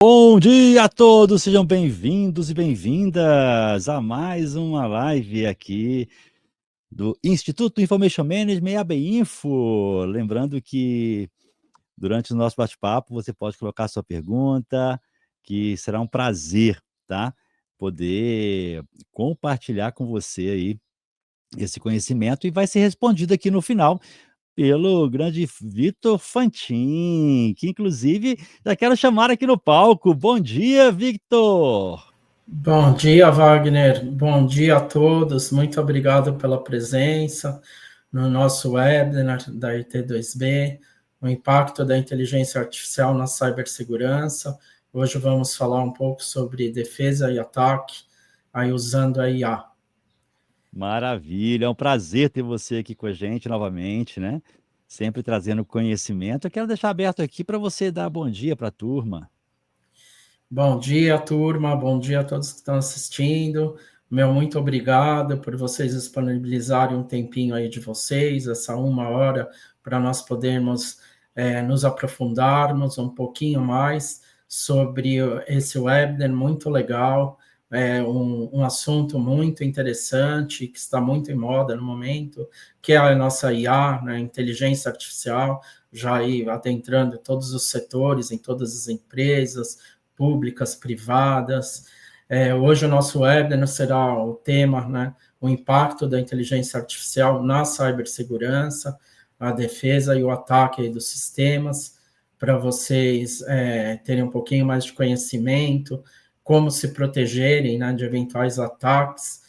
Bom dia a todos, sejam bem-vindos e bem-vindas a mais uma live aqui do Instituto Information Management, EAB Info. Lembrando que durante o nosso bate-papo você pode colocar sua pergunta, que será um prazer, tá? Poder compartilhar com você aí esse conhecimento e vai ser respondido aqui no final pelo grande Vitor Fantin, que inclusive já quero chamar aqui no palco. Bom dia, Victor! Bom dia, Wagner. Bom dia a todos. Muito obrigado pela presença no nosso webinar da IT2B, o impacto da inteligência artificial na cibersegurança. Hoje vamos falar um pouco sobre defesa e ataque, aí usando a IA. Maravilha, é um prazer ter você aqui com a gente novamente, né? Sempre trazendo conhecimento. Eu quero deixar aberto aqui para você dar bom dia para a turma. Bom dia, turma. Bom dia a todos que estão assistindo. Meu muito obrigado por vocês disponibilizarem um tempinho aí de vocês, essa 1 hora, para nós podermos nos aprofundarmos um pouquinho mais sobre esse webinar muito legal, um assunto muito interessante, que está muito em moda no momento, que é a nossa IA, né, inteligência artificial, já aí adentrando todos os setores, em todas as empresas, públicas, privadas. Hoje o nosso webinar será o tema, né, o impacto da inteligência artificial na cibersegurança, a defesa e o ataque dos sistemas, para vocês terem um pouquinho mais de conhecimento, como se protegerem, né, de eventuais ataques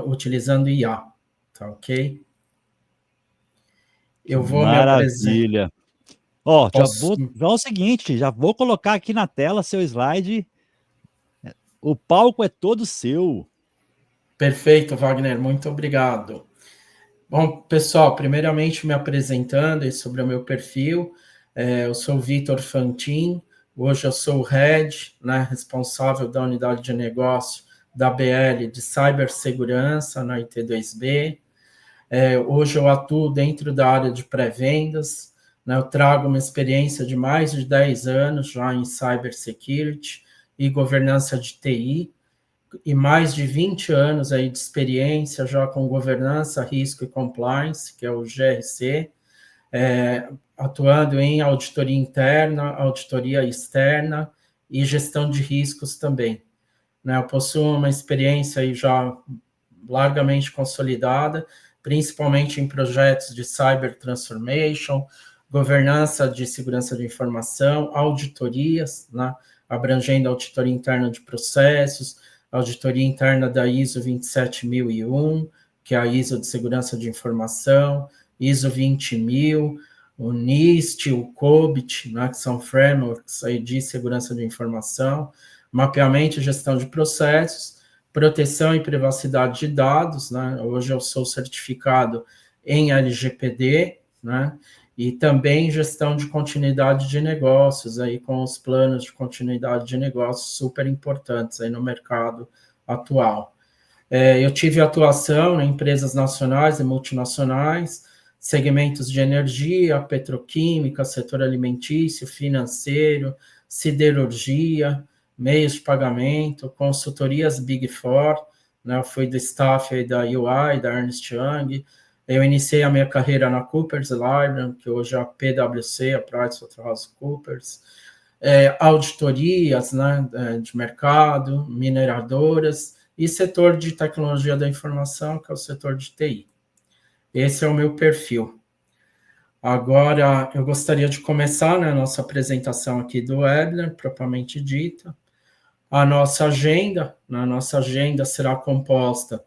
utilizando IA, tá ok? Eu vou me apresentar. Maravilha. Ó, Posso... já é o seguinte, já vou colocar aqui na tela seu slide. O palco é todo seu. Perfeito, Wagner, muito obrigado. Bom, pessoal, primeiramente me apresentando e sobre o meu perfil, eu sou o Vitor Fantin, hoje eu sou o Head, né, responsável da unidade de negócio da BL de cibersegurança na IT2B. Hoje eu atuo dentro da área de pré-vendas, né, eu trago uma experiência de mais de 10 anos já em cybersecurity e governança de TI, e mais de 20 anos aí de experiência já com governança, risco e compliance, que é o GRC, atuando em auditoria interna, auditoria externa e gestão de riscos também. Né, eu possuo uma experiência aí já largamente consolidada, principalmente em projetos de cyber transformation, governança de segurança de informação, auditorias, né, abrangendo a auditoria interna de processos, auditoria interna da ISO 27001, que é a ISO de segurança de informação, ISO 20000, o NIST, o COBIT, né, que são frameworks aí de segurança de informação, mapeamento e gestão de processos, proteção e privacidade de dados, né? Hoje eu sou certificado em LGPD, né? E também gestão de continuidade de negócios, aí com os planos de continuidade de negócios super importantes aí no mercado atual. Eu tive atuação em empresas nacionais e multinacionais, segmentos de energia, petroquímica, setor alimentício, financeiro, siderurgia, meios de pagamento, consultorias Big Four, né? Eu fui do staff aí da UI, da Ernst Young. Eu iniciei a minha carreira na Coopers Lybrand, que hoje é a PwC, a PricewaterhouseCoopers, auditorias, né, de mercado, mineradoras, e setor de tecnologia da informação, que é o setor de TI. Esse é o meu perfil. Agora, eu gostaria de começar, né, a nossa apresentação aqui do webinar, propriamente dita. A nossa agenda será composta,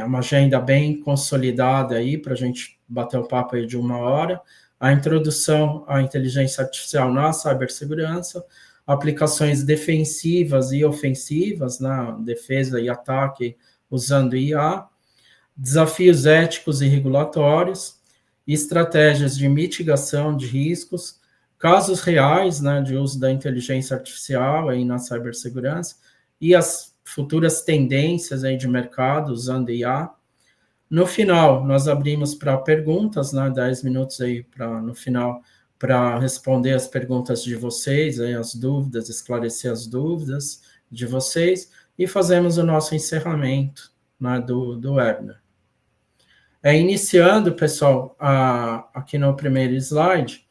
uma agenda bem consolidada aí, para a gente bater o papo aí de 1 hora, a introdução à inteligência artificial na cibersegurança, aplicações defensivas e ofensivas, na defesa e ataque usando IA, desafios éticos e regulatórios, estratégias de mitigação de riscos, casos reais, né, de uso da inteligência artificial aí na cibersegurança e as futuras tendências aí de mercado usando IA. No final, nós abrimos para perguntas, né, 10 minutos aí para no final para responder as perguntas de vocês, aí, as dúvidas, esclarecer as dúvidas de vocês, e fazemos o nosso encerramento, né, do webinar. Iniciando, pessoal, aqui no primeiro slide,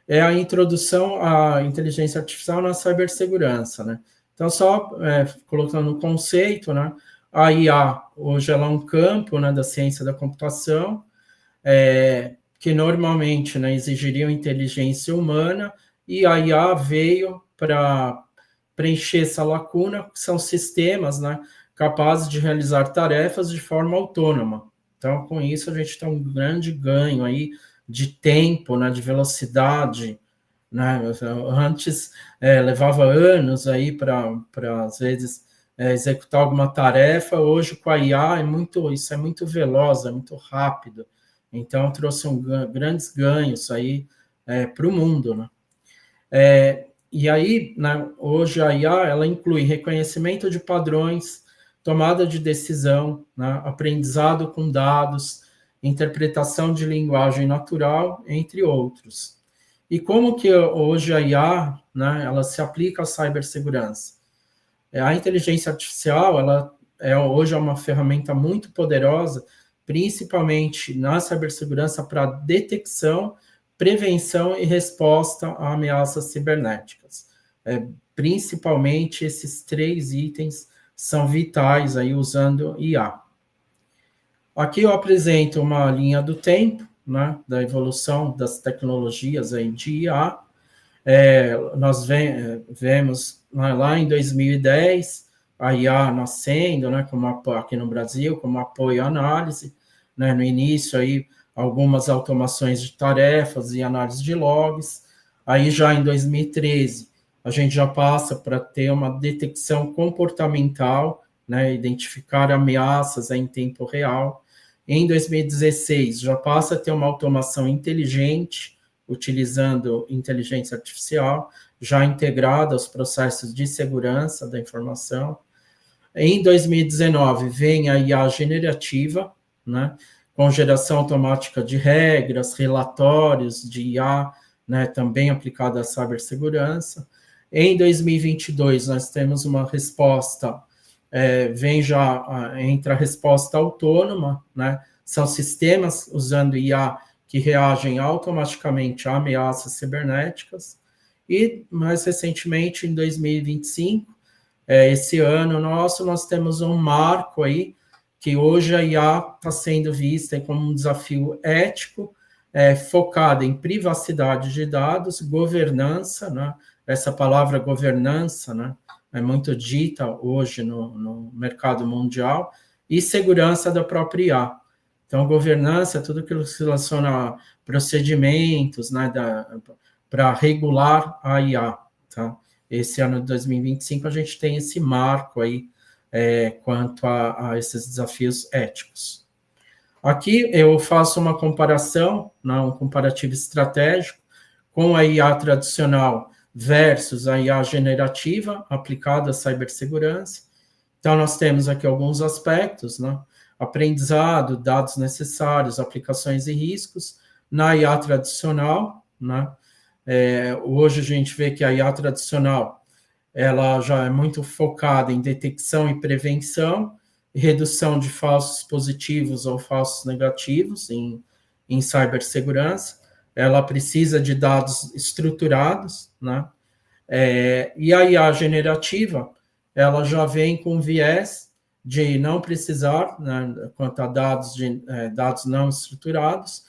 é a introdução à inteligência artificial na cibersegurança, né? Então, só colocando o conceito, né? A IA, hoje, ela é um campo, né, da ciência da computação, que normalmente, né, exigiria inteligência humana, e a IA veio para preencher essa lacuna, que são sistemas, né, capazes de realizar tarefas de forma autônoma. Então, com isso, a gente tem um grande ganho aí de tempo, né, de velocidade, né? Antes levava anos aí para às vezes executar alguma tarefa. Hoje com a IA isso é muito veloz, é muito rápido. Então trouxe grandes ganhos aí para o mundo, né? E aí, né, hoje a IA ela inclui reconhecimento de padrões, tomada de decisão, né, aprendizado com dados, interpretação de linguagem natural, entre outros. E como que hoje a IA, né, ela se aplica à cibersegurança? A inteligência artificial, ela hoje é uma ferramenta muito poderosa, principalmente na cibersegurança para detecção, prevenção e resposta a ameaças cibernéticas. Principalmente esses 3 itens são vitais aí usando IA. Aqui eu apresento uma linha do tempo, né, da evolução das tecnologias aí de IA. Nós vemos lá em 2010 a IA nascendo, né, aqui no Brasil, como apoio à análise, né, no início aí algumas automações de tarefas e análise de logs. Aí já em 2013 a gente já passa para ter uma detecção comportamental, né, identificar ameaças em tempo real. Em 2016 já passa a ter uma automação inteligente, utilizando inteligência artificial, já integrada aos processos de segurança da informação. Em 2019, vem a IA generativa, né, com geração automática de regras, relatórios de IA, né, também aplicada à cibersegurança. Em 2022, nós temos uma resposta, entra a resposta autônoma, né, são sistemas usando IA que reagem automaticamente a ameaças cibernéticas. E, mais recentemente, em 2025, esse ano nosso, nós temos um marco aí, que hoje a IA está sendo vista como um desafio ético, focado em privacidade de dados, governança, né? Essa palavra governança, né, é muito dita hoje no mercado mundial, e segurança da própria IA. Então, governança é tudo aquilo que se relaciona a procedimentos, né, para regular a IA, tá? Esse ano de 2025 a gente tem esse marco aí quanto a esses desafios éticos. Aqui eu faço uma comparação, né, um comparativo estratégico com a IA tradicional versus a IA generativa aplicada à cibersegurança. Então, nós temos aqui alguns aspectos, né? Aprendizado, dados necessários, aplicações e riscos. Na IA tradicional, né? Hoje a gente vê que a IA tradicional ela já é muito focada em detecção e prevenção, redução de falsos positivos ou falsos negativos em cibersegurança. Ela precisa de dados estruturados, né? E a IA generativa, ela já vem com viés de não precisar, né, quanto a dados não estruturados,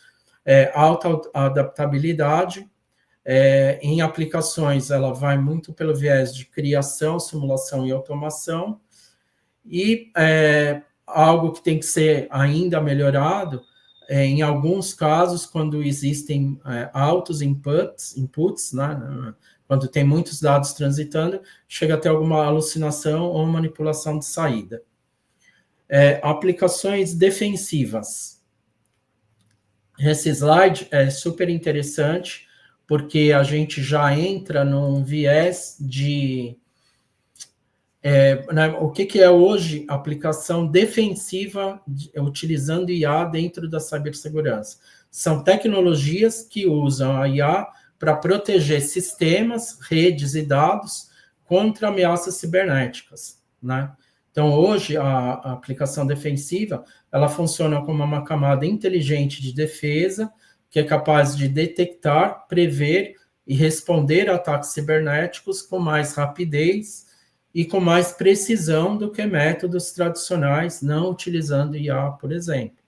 alta adaptabilidade. Em aplicações, ela vai muito pelo viés de criação, simulação e automação. E algo que tem que ser ainda melhorado, em alguns casos, quando existem altos inputs, né, quando tem muitos dados transitando, chega a ter alguma alucinação ou manipulação de saída. Aplicações defensivas. Esse slide é super interessante, porque a gente já entra num viés de... né, o que é hoje aplicação defensiva utilizando IA dentro da cibersegurança? São tecnologias que usam a IA para proteger sistemas, redes e dados contra ameaças cibernéticas, né? Então, hoje, a aplicação defensiva, ela funciona como uma camada inteligente de defesa, que é capaz de detectar, prever e responder a ataques cibernéticos com mais rapidez e com mais precisão do que métodos tradicionais, não utilizando IA, por exemplo.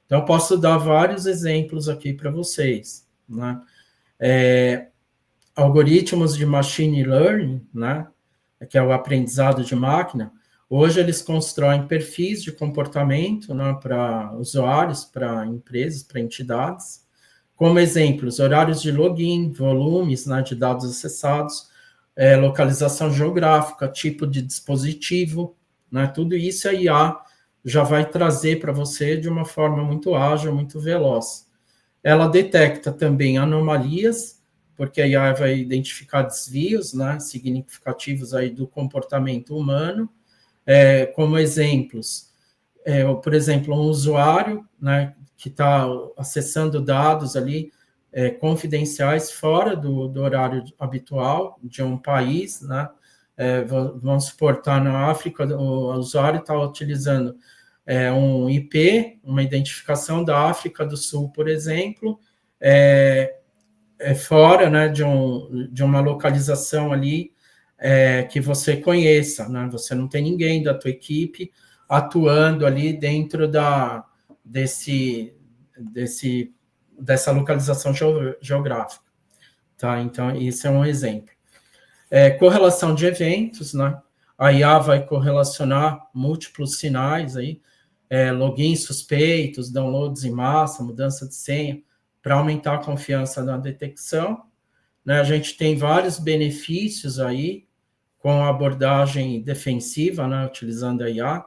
Então, eu posso dar vários exemplos aqui para vocês, né? Algoritmos de machine learning, né, que é o aprendizado de máquina, hoje eles constroem perfis de comportamento, né, para usuários, para empresas, para entidades, como exemplos, horários de login, volumes, né, de dados acessados, localização geográfica, tipo de dispositivo, né, tudo isso a IA já vai trazer para você de uma forma muito ágil, muito veloz. Ela detecta também anomalias, porque a IA vai identificar desvios, né, significativos aí do comportamento humano, como exemplos, por exemplo, um usuário, né, que está acessando dados ali confidenciais fora do horário habitual de um país, né, vamos supor, está na África, o usuário está utilizando um IP, uma identificação da África do Sul, por exemplo, fora, né, de uma localização ali que você conheça, né? Você não tem ninguém da tua equipe atuando ali dentro dessa localização geográfica, tá? Então, isso é um exemplo. Correlação de eventos, né? A IA vai correlacionar múltiplos sinais aí, logins suspeitos, downloads em massa, mudança de senha, para aumentar a confiança na detecção, né? A gente tem vários benefícios aí com a abordagem defensiva, né, utilizando a IA,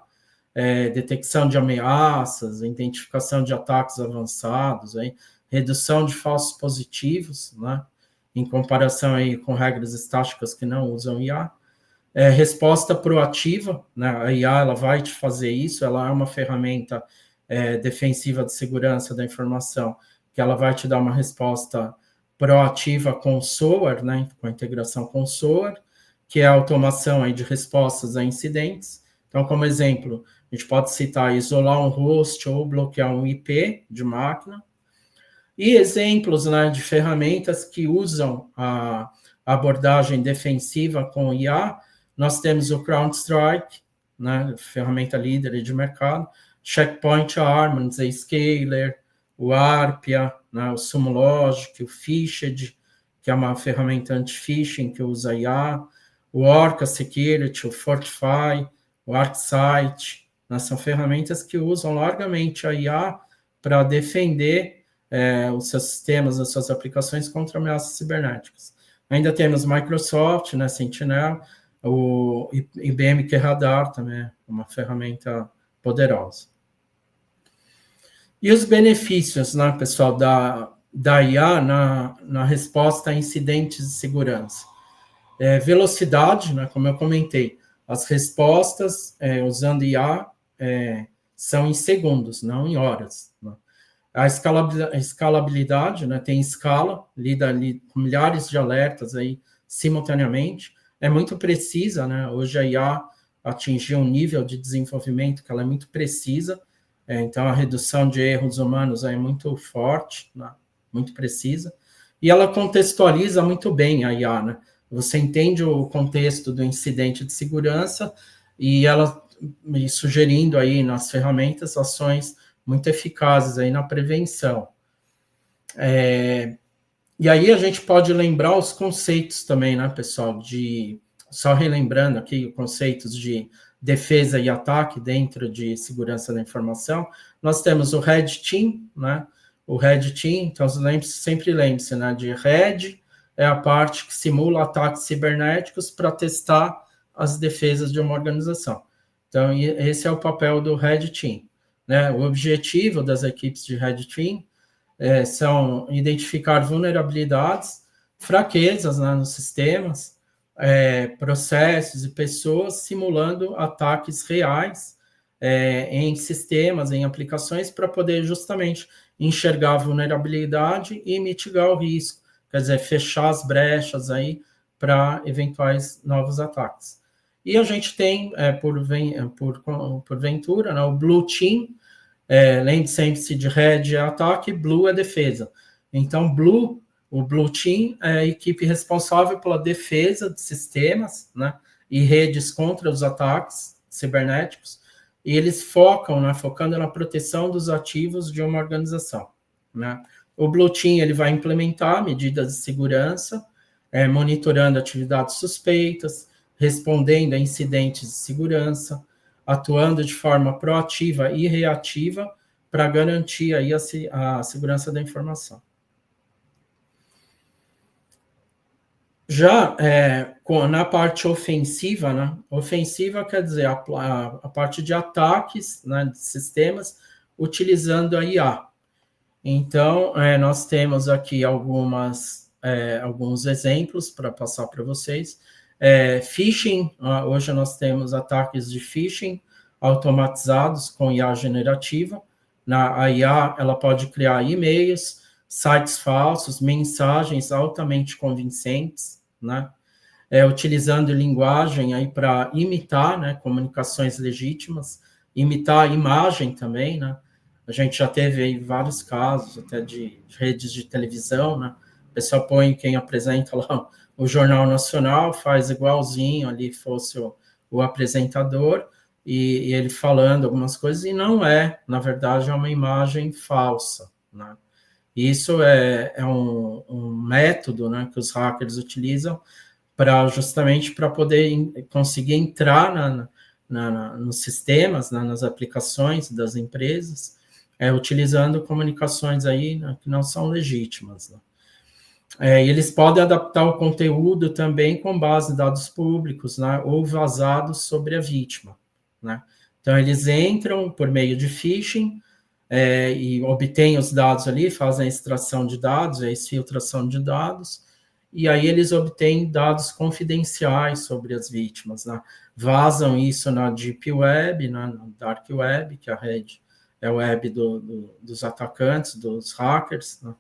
detecção de ameaças, identificação de ataques avançados, aí, redução de falsos positivos, né, em comparação aí com regras estáticas que não usam IA, resposta proativa, né, a IA ela vai te fazer isso, ela é uma ferramenta defensiva de segurança da informação, que ela vai te dar uma resposta proativa com o SOAR, né, com a integração com o SOAR, que é a automação aí de respostas a incidentes. Então, como exemplo, a gente pode citar isolar um host ou bloquear um IP de máquina. E exemplos, né, de ferramentas que usam a abordagem defensiva com IA, nós temos o CrowdStrike, né, ferramenta líder de mercado, Checkpoint Arm, Zscaler, o Arpia, né, o SumLogic, o Fished, que é uma ferramenta anti-phishing que usa IA, o Orca Security, o Fortify, o ArcSight, né, são ferramentas que usam largamente a IA para defender os seus sistemas, as suas aplicações contra ameaças cibernéticas. Ainda temos Microsoft, né, Sentinel, o IBM QRadar também, uma ferramenta poderosa. E os benefícios, né, pessoal, da IA na resposta a incidentes de segurança? Velocidade, né, como eu comentei, as respostas usando IA são em segundos, não em horas. Né? A escalabilidade, né, tem escala, lida ali com milhares de alertas aí simultaneamente, é muito precisa, né? Hoje a IA atingiu um nível de desenvolvimento que ela é muito precisa, então a redução de erros humanos é muito forte, né? Muito precisa, e ela contextualiza muito bem a IA, né? Você entende o contexto do incidente de segurança e ela me sugerindo aí nas ferramentas ações muito eficazes aí na prevenção. E aí a gente pode lembrar os conceitos também, né, pessoal, só relembrando aqui os conceitos de defesa e ataque dentro de segurança da informação. Nós temos o Red Team, né, o Red Team, então sempre lembre-se, né, de Red é a parte que simula ataques cibernéticos para testar as defesas de uma organização. Então, esse é o papel do Red Team. Né? O objetivo das equipes de Red Team são identificar vulnerabilidades, fraquezas, né, nos sistemas, processos e pessoas, simulando ataques reais em sistemas, em aplicações, para poder justamente enxergar a vulnerabilidade e mitigar o risco, quer dizer, fechar as brechas aí para eventuais novos ataques. E a gente tem, porventura, né, o Blue Team. Lembre-se de Red é ataque, Blue é defesa. Então, o Blue Team é a equipe responsável pela defesa de sistemas, né, e redes contra os ataques cibernéticos, e eles focando na proteção dos ativos de uma organização, né. O Blue Team ele vai implementar medidas de segurança, monitorando atividades suspeitas, respondendo a incidentes de segurança, atuando de forma proativa e reativa para garantir aí a segurança da informação. Já na parte ofensiva, né? Ofensiva quer dizer a parte de ataques, né, de sistemas utilizando a IA. Então, nós temos aqui alguns exemplos para passar para vocês. Phishing, hoje nós temos ataques de phishing automatizados com IA generativa. A IA ela pode criar e-mails, sites falsos, mensagens altamente convincentes, né? Utilizando linguagem aí para imitar, né, comunicações legítimas, imitar a imagem também, né? A gente já teve aí vários casos, até de redes de televisão, né? O pessoal põe quem apresenta lá o Jornal Nacional, faz igualzinho ali fosse o apresentador, e ele falando algumas coisas, e não na verdade, é uma imagem falsa, né? Isso é um método, né, que os hackers utilizam justamente para poder conseguir entrar nos sistemas, nas aplicações das empresas, utilizando comunicações aí, né, que não são legítimas, né? Eles podem adaptar o conteúdo também com base em dados públicos, né, ou vazados sobre a vítima, né? Então, eles entram por meio de phishing e obtêm os dados ali, fazem a extração de dados, a exfiltração de dados, e aí eles obtêm dados confidenciais sobre as vítimas, né? Vazam isso na Deep Web, na Dark Web, que é a web dos atacantes, dos hackers, né?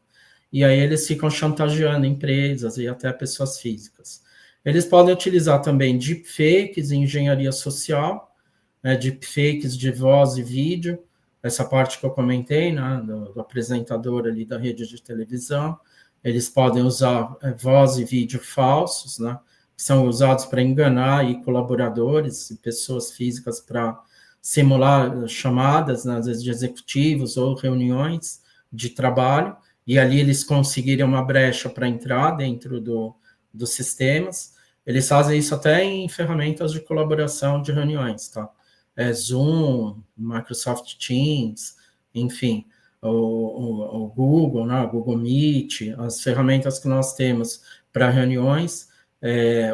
E aí eles ficam chantageando empresas e até pessoas físicas. Eles podem utilizar também deepfakes e engenharia social, né, deepfakes de voz e vídeo, essa parte que eu comentei, né, do apresentador ali da rede de televisão. Eles podem usar voz e vídeo falsos, né, que são usados para enganar aí colaboradores e pessoas físicas para simular chamadas, né, às vezes de executivos ou reuniões de trabalho, e ali eles conseguirem uma brecha para entrar dentro dos sistemas. Eles fazem isso até em ferramentas de colaboração de reuniões, tá? Zoom, Microsoft Teams, enfim, o Google, né? O Google Meet, as ferramentas que nós temos para reuniões,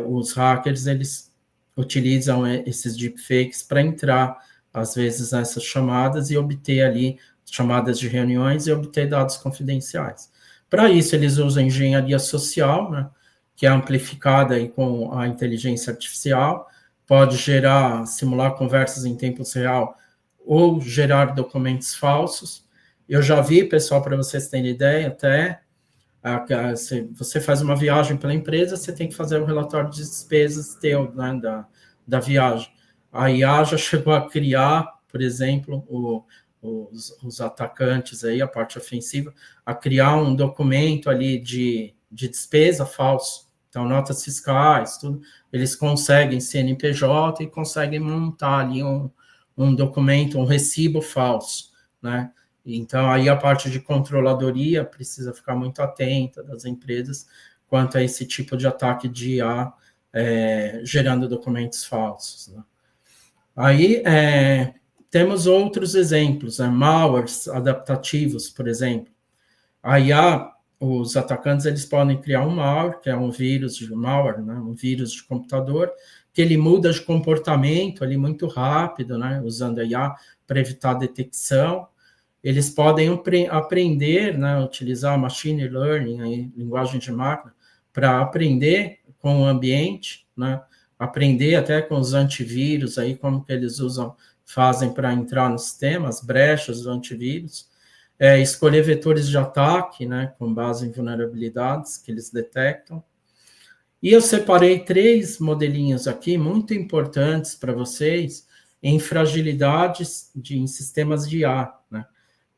os hackers, eles utilizam esses deepfakes para entrar, às vezes, nessas chamadas e obter ali chamadas de reuniões e obter dados confidenciais. Para isso, eles usam engenharia social, né, que é amplificada aí com a inteligência artificial, pode simular conversas em tempo real ou gerar documentos falsos. Eu já vi, pessoal, para vocês terem ideia, até se você faz uma viagem pela empresa, você tem que fazer um relatório de despesas teu, né, da viagem. A IA já chegou a criar, por exemplo, os atacantes aí, a parte ofensiva, a criar um documento ali de despesa falso. Então, notas fiscais, tudo, eles conseguem CNPJ e conseguem montar ali um documento, um recibo falso, né? Então, aí a parte de controladoria precisa ficar muito atenta das empresas quanto a esse tipo de ataque de IA gerando documentos falsos, né? Aí, temos outros exemplos, né? Malwares adaptativos, por exemplo. A IA, os atacantes, eles podem criar um malware, que é um vírus de malware, né? Um vírus de computador, que ele muda de comportamento ali muito rápido, né? Usando a IA para evitar a detecção. Eles podem aprender, né? Utilizar machine learning, aí, linguagem de máquina, para aprender com o ambiente, né? Aprender até com os antivírus, aí como que eles fazem para entrar no sistema, as brechas do antivírus. escolher vetores de ataque, né, com base em vulnerabilidades que eles detectam. E eu separei 3 modelinhos aqui muito importantes para vocês em fragilidades em sistemas de IA, né,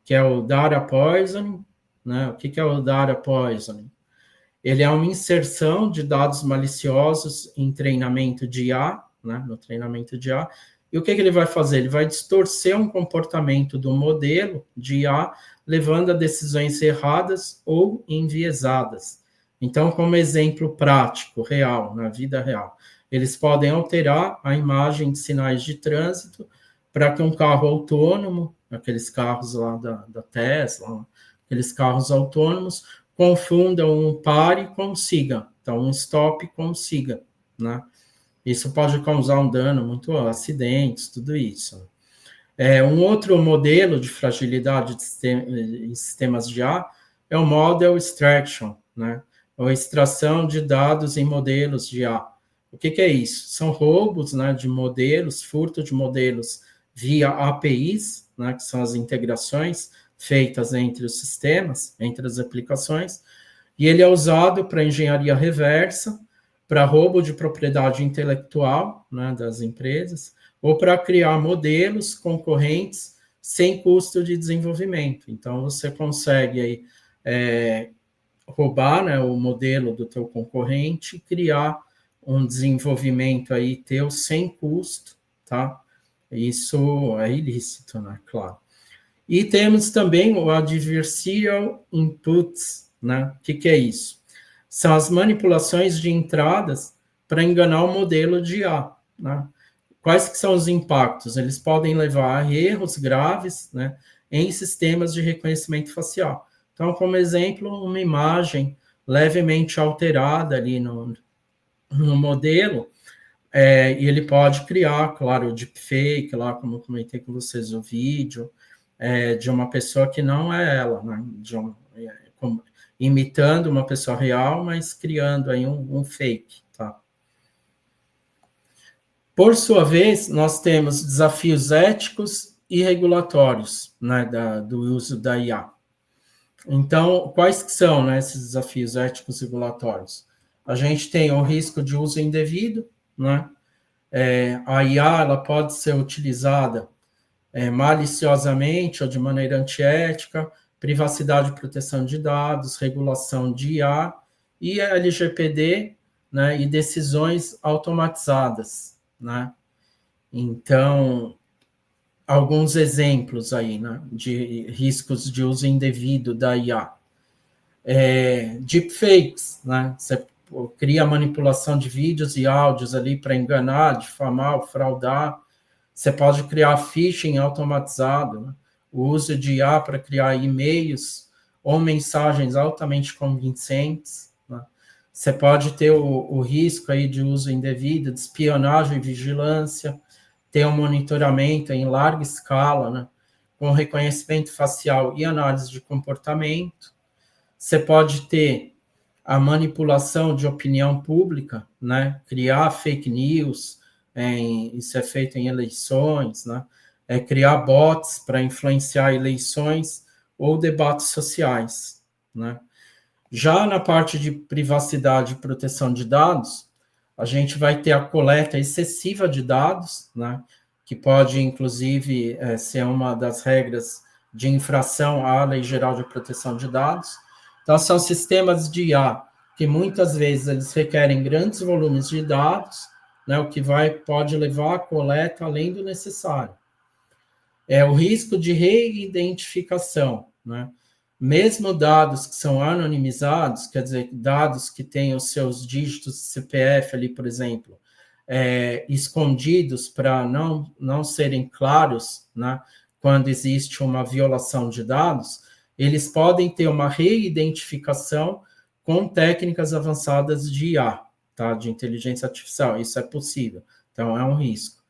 que é o Data Poisoning, né? O que é o Data Poisoning? Ele é uma inserção de dados maliciosos em treinamento de IA, né, no treinamento de IA. E o que ele vai fazer? Ele vai distorcer um comportamento do modelo de IA, levando a decisões erradas ou enviesadas. Então, como exemplo prático, real, na vida real, eles podem alterar a imagem de sinais de trânsito para que um carro autônomo, aqueles carros lá da Tesla, aqueles carros autônomos, confundam um pare com siga, então um stop com siga, né? Isso pode causar um dano muito, acidentes, tudo isso. Um outro modelo de fragilidade em sistemas de IA é o Model Extraction, né? Ou extração de dados em modelos de IA. O que é isso? São roubos, né, de modelos, furto de modelos via APIs, né, que são as integrações feitas entre os sistemas, entre as aplicações, e ele é usado para engenharia reversa, para roubo de propriedade intelectual, né, das empresas, ou para criar modelos concorrentes sem custo de desenvolvimento. Então, você consegue aí, roubar, né, o modelo do teu concorrente e criar um desenvolvimento aí teu sem custo, tá? Isso é ilícito, né? Claro. E temos também o adversarial inputs, né? O que é isso? São as manipulações de entradas para enganar o modelo de IA, né? Quais que são os impactos? Eles podem levar a erros graves, né, em sistemas de reconhecimento facial. Então, como exemplo, uma imagem levemente alterada ali no modelo, e ele pode criar, claro, o deepfake, lá como eu comentei com vocês, o vídeo, de uma pessoa que não é ela, né, imitando uma pessoa real, mas criando aí um fake, tá? Por sua vez, nós temos desafios éticos e regulatórios, né, do uso da IA. Então, quais que são, né, esses desafios éticos e regulatórios? A gente tem o risco de uso indevido, né? A IA ela pode ser utilizada maliciosamente ou de maneira antiética, privacidade e proteção de dados, regulação de IA e a LGPD, né, e decisões automatizadas, né? Então, alguns exemplos aí, né, de riscos de uso indevido da IA. Deepfakes, né? Você cria manipulação de vídeos e áudios ali para enganar, difamar, fraudar. Você pode criar phishing automatizado, né? O uso de IA para criar e-mails ou mensagens altamente convincentes, né? Você pode ter o risco aí de uso indevido, de espionagem e vigilância, ter um monitoramento em larga escala, né, com reconhecimento facial e análise de comportamento. Você pode ter a manipulação de opinião pública, né, criar fake news, isso é feito em eleições, né, criar bots para influenciar eleições ou debates sociais, né. Já na parte de privacidade e proteção de dados, a gente vai ter a coleta excessiva de dados, né, que pode, inclusive, ser uma das regras de infração à Lei Geral de Proteção de Dados. Então, são sistemas de IA que, muitas vezes, eles requerem grandes volumes de dados, né, o que pode levar à coleta além do necessário. O risco de reidentificação, né? Mesmo dados que são anonimizados, quer dizer, dados que têm os seus dígitos de CPF ali, por exemplo, escondidos para não serem claros, né, quando existe uma violação de dados, eles podem ter uma reidentificação com técnicas avançadas de IA, tá, de inteligência artificial, isso é possível, então é um risco.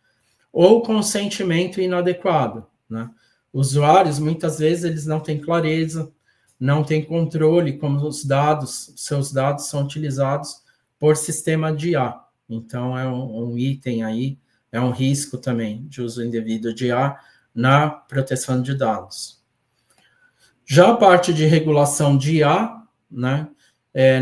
Ou consentimento inadequado, né? Usuários, muitas vezes, eles não têm clareza, não têm controle como seus dados são utilizados por sistema de IA. Então, é um item aí, é um risco também de uso indevido de IA na proteção de dados. Já a parte de regulação de IA, né?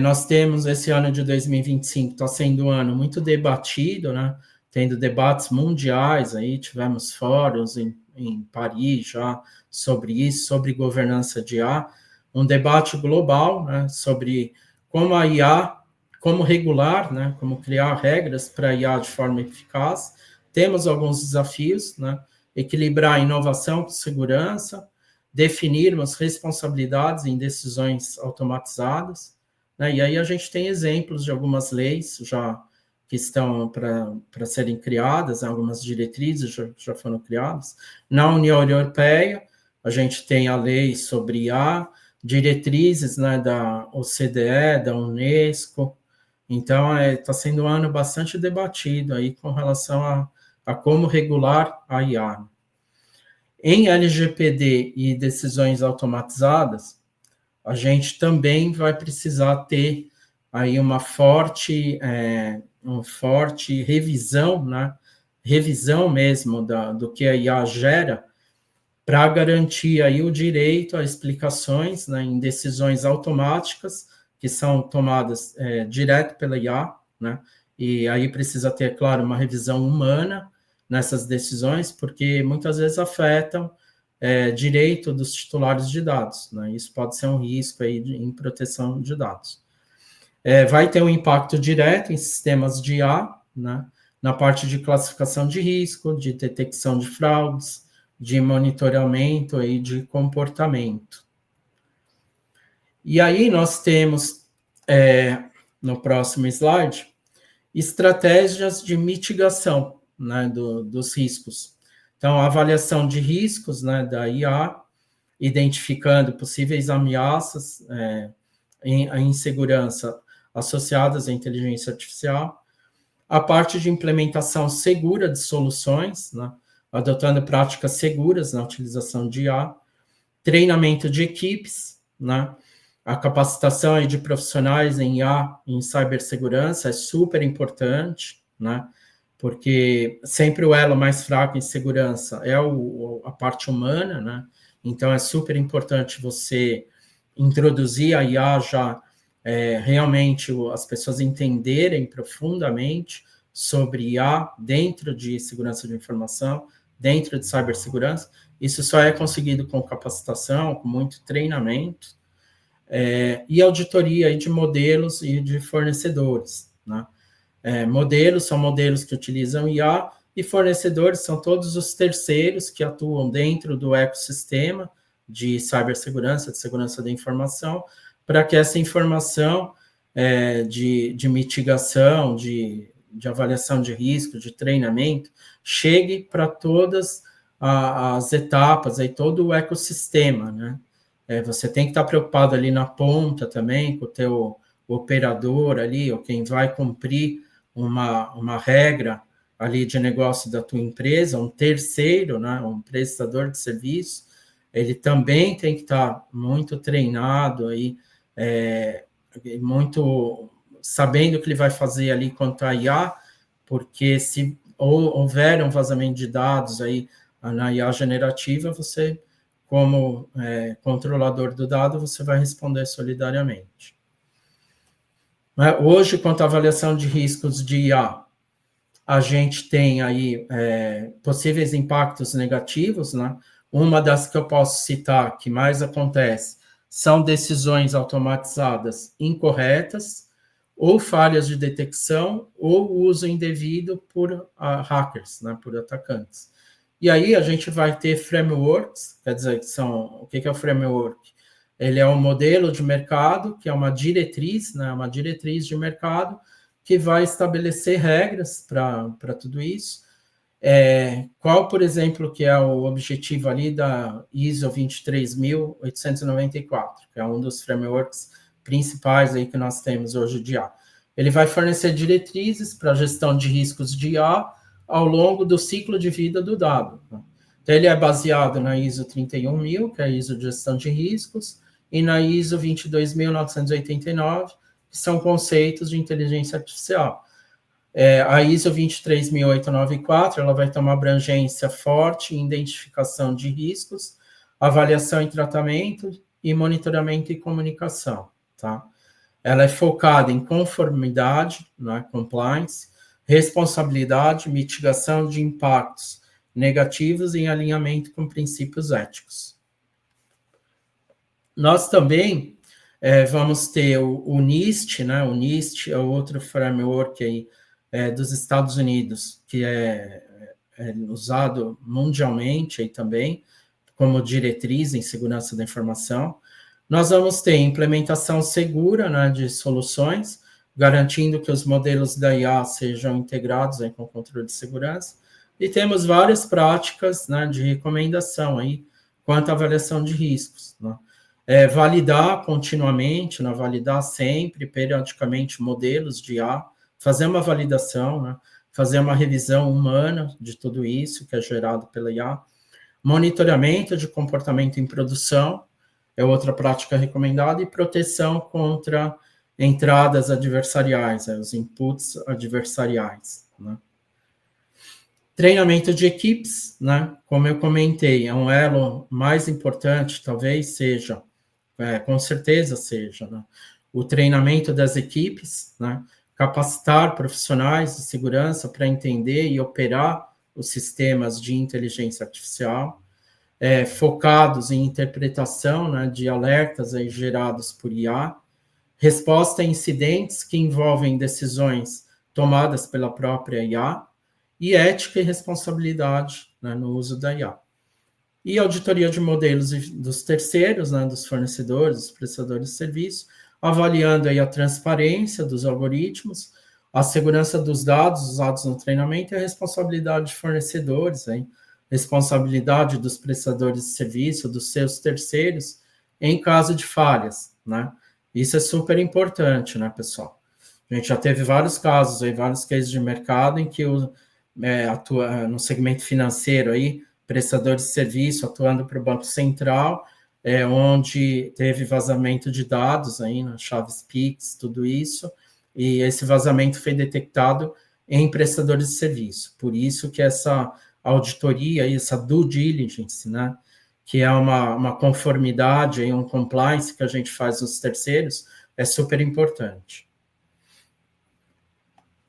Nós temos esse ano de 2025, está sendo um ano muito debatido, né? Tendo debates mundiais, aí tivemos fóruns em Paris já sobre isso, sobre governança de IA, um debate global, né? Sobre como a IA, como regular, né? Como criar regras para a IA de forma eficaz. Temos alguns desafios, né? Equilibrar inovação com segurança, definirmos responsabilidades em decisões automatizadas, né? E aí a gente tem exemplos de algumas leis já que estão para serem criadas, algumas diretrizes já foram criadas. Na União Europeia, a gente tem a lei sobre a diretrizes, né, da OCDE, da Unesco. Então, está sendo um ano bastante debatido aí com relação a como regular a IA. Em LGPD e decisões automatizadas, a gente também vai precisar ter aí uma forte revisão, né? Revisão mesmo do que a IA gera, para garantir aí o direito a explicações, né, em decisões automáticas que são tomadas direto pela IA, né? E aí precisa ter, claro, uma revisão humana nessas decisões, porque muitas vezes afetam direito dos titulares de dados, né? Isso pode ser um risco aí em proteção de dados. Vai ter um impacto direto em sistemas de IA, né? Na parte de classificação de risco, de detecção de fraudes, de monitoramento e de comportamento. E aí nós temos, no próximo slide, estratégias de mitigação, né, dos riscos. Então, a avaliação de riscos, né, da IA, identificando possíveis ameaças à insegurança associadas à inteligência artificial. A parte de implementação segura de soluções, né, adotando práticas seguras na utilização de IA. Treinamento de equipes, né, a capacitação aí de profissionais em IA, em cibersegurança, é super importante, né? Porque sempre o elo mais fraco em segurança é a parte humana, né? Então, é super importante você introduzir a IA já realmente as pessoas entenderem profundamente sobre IA dentro de segurança de informação, dentro de cibersegurança. Isso só é conseguido com capacitação, com muito treinamento, e auditoria aí de modelos e de fornecedores, né? Modelos são modelos que utilizam IA e fornecedores são todos os terceiros que atuam dentro do ecossistema de cibersegurança, de segurança da informação, para que essa informação de mitigação, de avaliação de risco, de treinamento, chegue para todas as etapas, aí todo o ecossistema, né? Você tem que estar preocupado ali na ponta também, com o teu operador ali, ou quem vai cumprir uma regra ali de negócio da tua empresa, um terceiro, né, um prestador de serviço, ele também tem que estar muito treinado aí, muito sabendo o que ele vai fazer ali quanto a IA, porque se houver um vazamento de dados aí na IA generativa, você, como controlador do dado, você vai responder solidariamente. Hoje, quanto à avaliação de riscos de IA, a gente tem aí possíveis impactos negativos, né? Uma das que eu posso citar, que mais acontece, são decisões automatizadas incorretas, ou falhas de detecção, ou uso indevido por hackers, né? Por atacantes. E aí a gente vai ter frameworks, quer dizer, o que é o framework? Ele é um modelo de mercado, que é uma diretriz, né, uma diretriz de mercado, que vai estabelecer regras para tudo isso. Qual, por exemplo, que é o objetivo ali da ISO 23894, que é um dos frameworks principais aí que nós temos hoje de IA. Ele vai fornecer diretrizes para a gestão de riscos de IA ao longo do ciclo de vida do dado. Então, ele é baseado na ISO 31000, que é a ISO de gestão de riscos, e na ISO 22989, que são conceitos de inteligência artificial. A ISO 23894, ela vai ter uma abrangência forte em identificação de riscos, avaliação e tratamento e monitoramento e comunicação, tá? Ela é focada em conformidade, né, compliance, responsabilidade, mitigação de impactos negativos em alinhamento com princípios éticos. Nós também vamos ter o NIST, né? O NIST é outro framework aí, dos Estados Unidos, que é usado mundialmente aí também, como diretriz em segurança da informação. Nós vamos ter implementação segura, né, de soluções, garantindo que os modelos da IA sejam integrados aí com o controle de segurança. E temos várias práticas, né, de recomendação aí quanto à avaliação de riscos, né? Validar continuamente, né, validar sempre, periodicamente, modelos de IA, fazer uma validação, né, fazer uma revisão humana de tudo isso que é gerado pela IA. Monitoramento de comportamento em produção é outra prática recomendada, e proteção contra entradas adversariais, os inputs adversariais, né? Treinamento de equipes, né? Como eu comentei, é um elo mais importante, talvez seja, com certeza seja, né? O treinamento das equipes, né? Capacitar profissionais de segurança para entender e operar os sistemas de inteligência artificial, focados em interpretação, né, de alertas aí gerados por IA, resposta a incidentes que envolvem decisões tomadas pela própria IA, e ética e responsabilidade, né, no uso da IA. E auditoria de modelos dos terceiros, né, dos fornecedores, dos prestadores de serviço, avaliando aí a transparência dos algoritmos, a segurança dos dados usados no treinamento e a responsabilidade de fornecedores, hein, responsabilidade dos prestadores de serviço, dos seus terceiros, em caso de falhas, né? Isso é super importante, né, pessoal? A gente já teve vários casos aí, vários cases de mercado em que atua no segmento financeiro aí, prestadores de serviço atuando para o Banco Central, onde teve vazamento de dados aí, nas chaves Pix, tudo isso, e esse vazamento foi detectado em prestadores de serviço. Por isso que essa auditoria, essa due diligence, né, que é uma conformidade, um compliance que a gente faz nos terceiros, é super importante.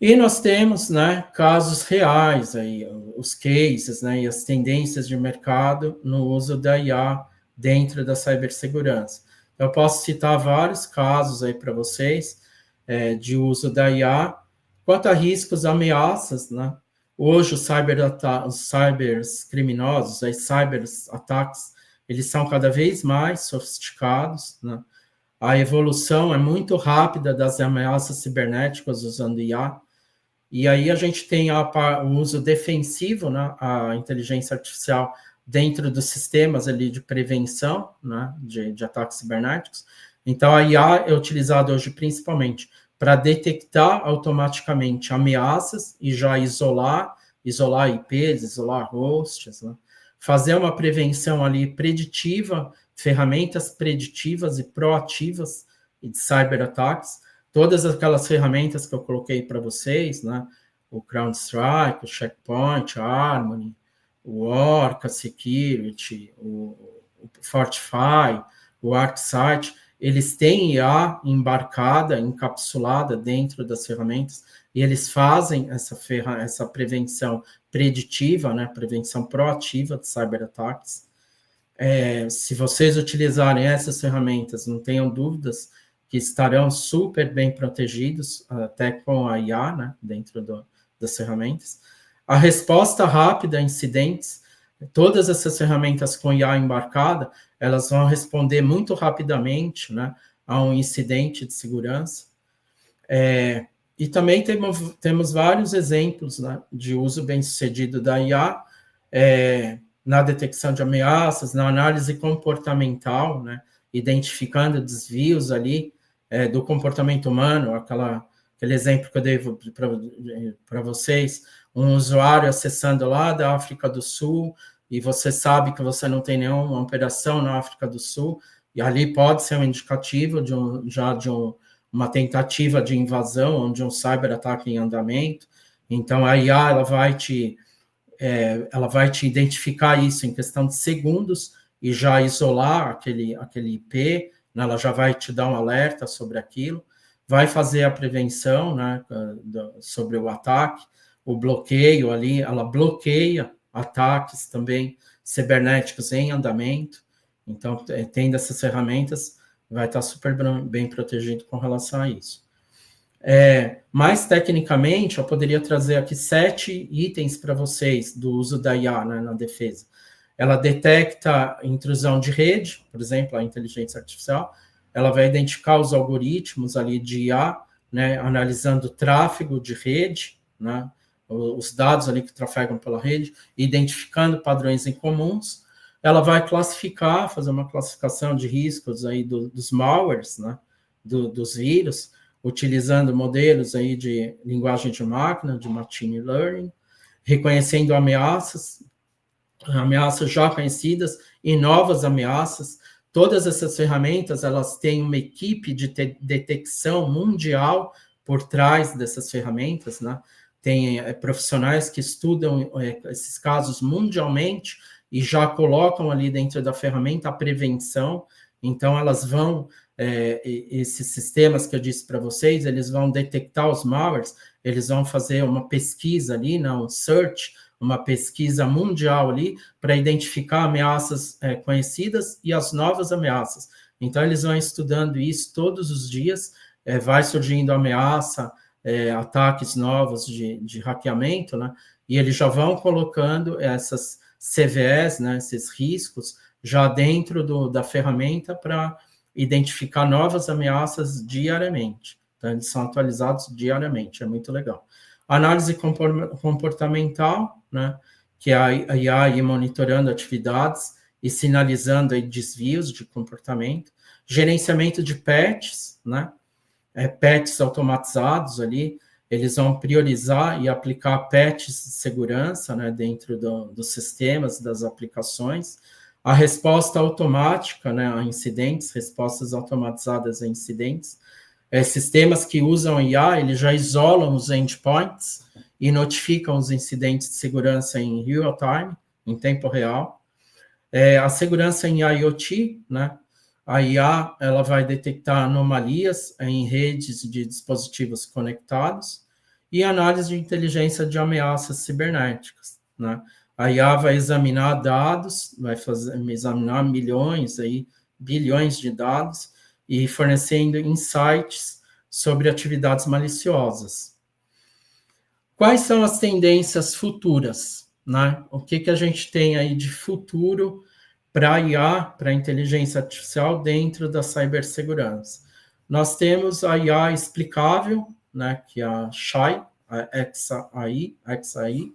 E nós temos, né, casos reais, aí, os cases, né, e as tendências de mercado no uso da IA dentro da cibersegurança. Eu posso citar vários casos aí para vocês de uso da IA. Quanto a riscos, ameaças, né? Hoje os cybercriminosos, os cyberataques, eles são cada vez mais sofisticados, né? A evolução é muito rápida das ameaças cibernéticas usando IA. E aí a gente tem o uso defensivo, né, a inteligência artificial dentro dos sistemas ali de prevenção, né, de ataques cibernéticos. Então, a IA é utilizada hoje principalmente para detectar automaticamente ameaças e já isolar IPs, isolar hosts, né, fazer uma prevenção ali preditiva, ferramentas preditivas e proativas de cyberataques. Todas aquelas ferramentas que eu coloquei para vocês, né? O CrowdStrike, o Checkpoint, a Harmony, o Orca Security, o Fortify, o ArcSight, eles têm IA embarcada, encapsulada dentro das ferramentas, e eles fazem essa prevenção preditiva, né? Prevenção proativa de cyberataques. Se vocês utilizarem essas ferramentas, não tenham dúvidas que estarão super bem protegidos, até com a IA, né, dentro das ferramentas. A resposta rápida a incidentes, todas essas ferramentas com IA embarcada, elas vão responder muito rapidamente, né, a um incidente de segurança. E também temos vários exemplos, né, de uso bem-sucedido da IA, na detecção de ameaças, na análise comportamental, né, identificando desvios ali, do comportamento humano, aquele exemplo que eu dei para vocês, um usuário acessando lá da África do Sul, e você sabe que você não tem nenhuma operação na África do Sul, e ali pode ser um indicativo de uma tentativa de invasão, ou de um cyberataque em andamento. Então, a IA ela vai te identificar isso em questão de segundos, e já isolar aquele IP, né? Ela já vai te dar um alerta sobre aquilo, vai fazer a prevenção, né, sobre o ataque, o bloqueio ali, ela bloqueia ataques também cibernéticos em andamento. Então, tendo essas ferramentas, vai estar super bem protegido com relação a isso. Mais tecnicamente, eu poderia trazer aqui 7 itens para vocês do uso da IA, né, na defesa. Ela detecta intrusão de rede, por exemplo, a inteligência artificial, ela vai identificar os algoritmos ali de IA, né, analisando o tráfego de rede, né, os dados ali que trafegam pela rede, identificando padrões em comuns. Ela vai classificar, fazer uma classificação de riscos aí dos malwares, né, dos vírus, utilizando modelos aí de linguagem de máquina, de machine learning, reconhecendo ameaças já conhecidas e novas ameaças. Todas essas ferramentas, elas têm uma equipe de detecção mundial por trás dessas ferramentas, né? Tem profissionais que estudam esses casos mundialmente e já colocam ali dentro da ferramenta a prevenção. Então, elas vão, esses sistemas que eu disse para vocês, eles vão detectar os malwares, eles vão fazer uma pesquisa ali, né, um search, uma pesquisa mundial ali, para identificar ameaças conhecidas e as novas ameaças. Então, eles vão estudando isso todos os dias, vai surgindo ameaça, ataques novos de hackeamento, né, e eles já vão colocando essas CVEs, né, esses riscos, já dentro da ferramenta para identificar novas ameaças diariamente. Então, eles são atualizados diariamente, é muito legal. Análise comportamental, né, que é a IA monitorando atividades e sinalizando aí desvios de comportamento. Gerenciamento de patches, né, patches automatizados ali, eles vão priorizar e aplicar patches de segurança, né, dentro dos sistemas, das aplicações. A resposta automática, né, a incidentes, respostas automatizadas a incidentes. Sistemas que usam IA, eles já isolam os endpoints e notificam os incidentes de segurança em real time, em tempo real. A segurança em IoT, né? A IA, ela vai detectar anomalias em redes de dispositivos conectados e análise de inteligência de ameaças cibernéticas, né? A IA vai examinar dados, vai examinar bilhões de dados e fornecendo insights sobre atividades maliciosas. Quais são as tendências futuras, né? O que a gente tem aí de futuro para a IA, para a inteligência artificial dentro da cibersegurança? Nós temos a IA explicável, né, que é a XAI, a XAI.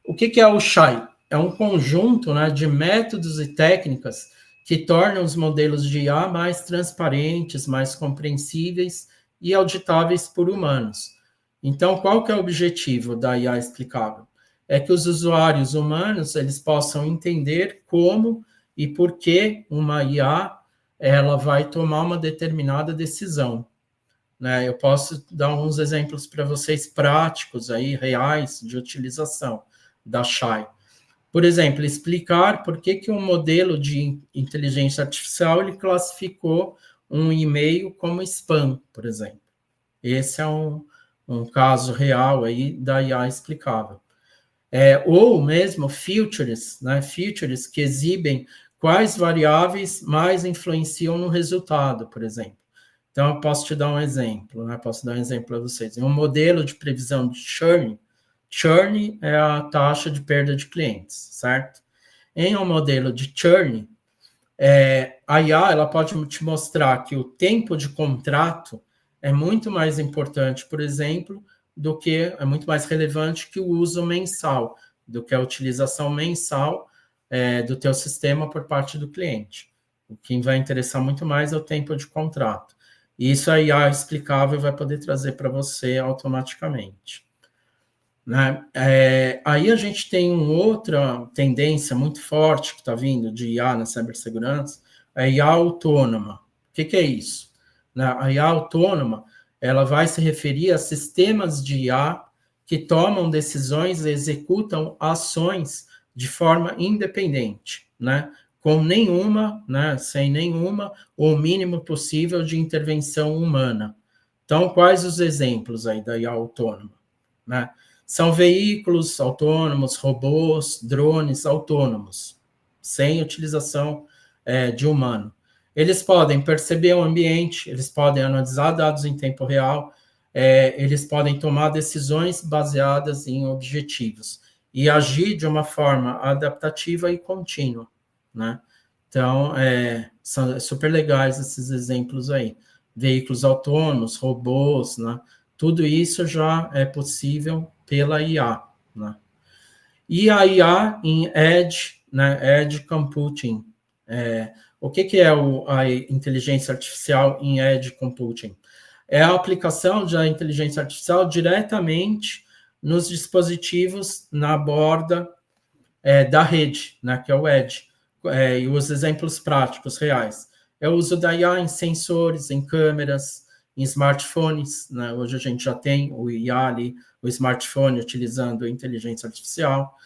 O que é o XAI? É um conjunto, né, de métodos e técnicas que tornam os modelos de IA mais transparentes, mais compreensíveis e auditáveis por humanos. Então, qual que é o objetivo da IA explicável? É que os usuários humanos eles possam entender como e por que uma IA ela vai tomar uma determinada decisão, né? Eu posso dar alguns exemplos para vocês práticos aí, reais, de utilização da XAI. Por exemplo, explicar por que um modelo de inteligência artificial ele classificou um e-mail como spam, por exemplo. Esse é um caso real aí da IA explicável. Ou mesmo features, né? Features que exibem quais variáveis mais influenciam no resultado, por exemplo. Então, eu posso te dar um exemplo, né? Posso dar um exemplo para vocês. Em um modelo de previsão de churn é a taxa de perda de clientes, certo? Em um modelo de churn, a IA ela pode te mostrar que o tempo de contrato é muito mais importante, por exemplo, é muito mais relevante que o uso mensal, do que a utilização mensal do teu sistema por parte do cliente. O que vai interessar muito mais é o tempo de contrato. E isso a IA explicável vai poder trazer para você automaticamente. Né? Aí a gente tem uma outra tendência muito forte que está vindo de IA na cibersegurança, a IA autônoma. O que é isso? A IA autônoma ela vai se referir a sistemas de IA que tomam decisões e executam ações de forma independente, né? com nenhuma, né, sem nenhuma, ou o mínimo possível de intervenção humana. Então, quais os exemplos aí da IA autônoma? Né? São veículos autônomos, robôs, drones autônomos, sem utilização de humano. Eles podem perceber o ambiente, eles podem analisar dados em tempo real, eles podem tomar decisões baseadas em objetivos e agir de uma forma adaptativa e contínua, né? Então, são super legais esses exemplos aí. Veículos autônomos, robôs, né? Tudo isso já é possível pela IA, né? E a IA em Edge, né? Edge Computing. O que é a inteligência artificial em Edge Computing? É a aplicação da inteligência artificial diretamente nos dispositivos na borda da rede, né, que é o Edge. E os exemplos práticos reais. É o uso da IA em sensores, em câmeras, em smartphones. Né? Hoje a gente já tem o IA ali, o smartphone utilizando a inteligência artificial.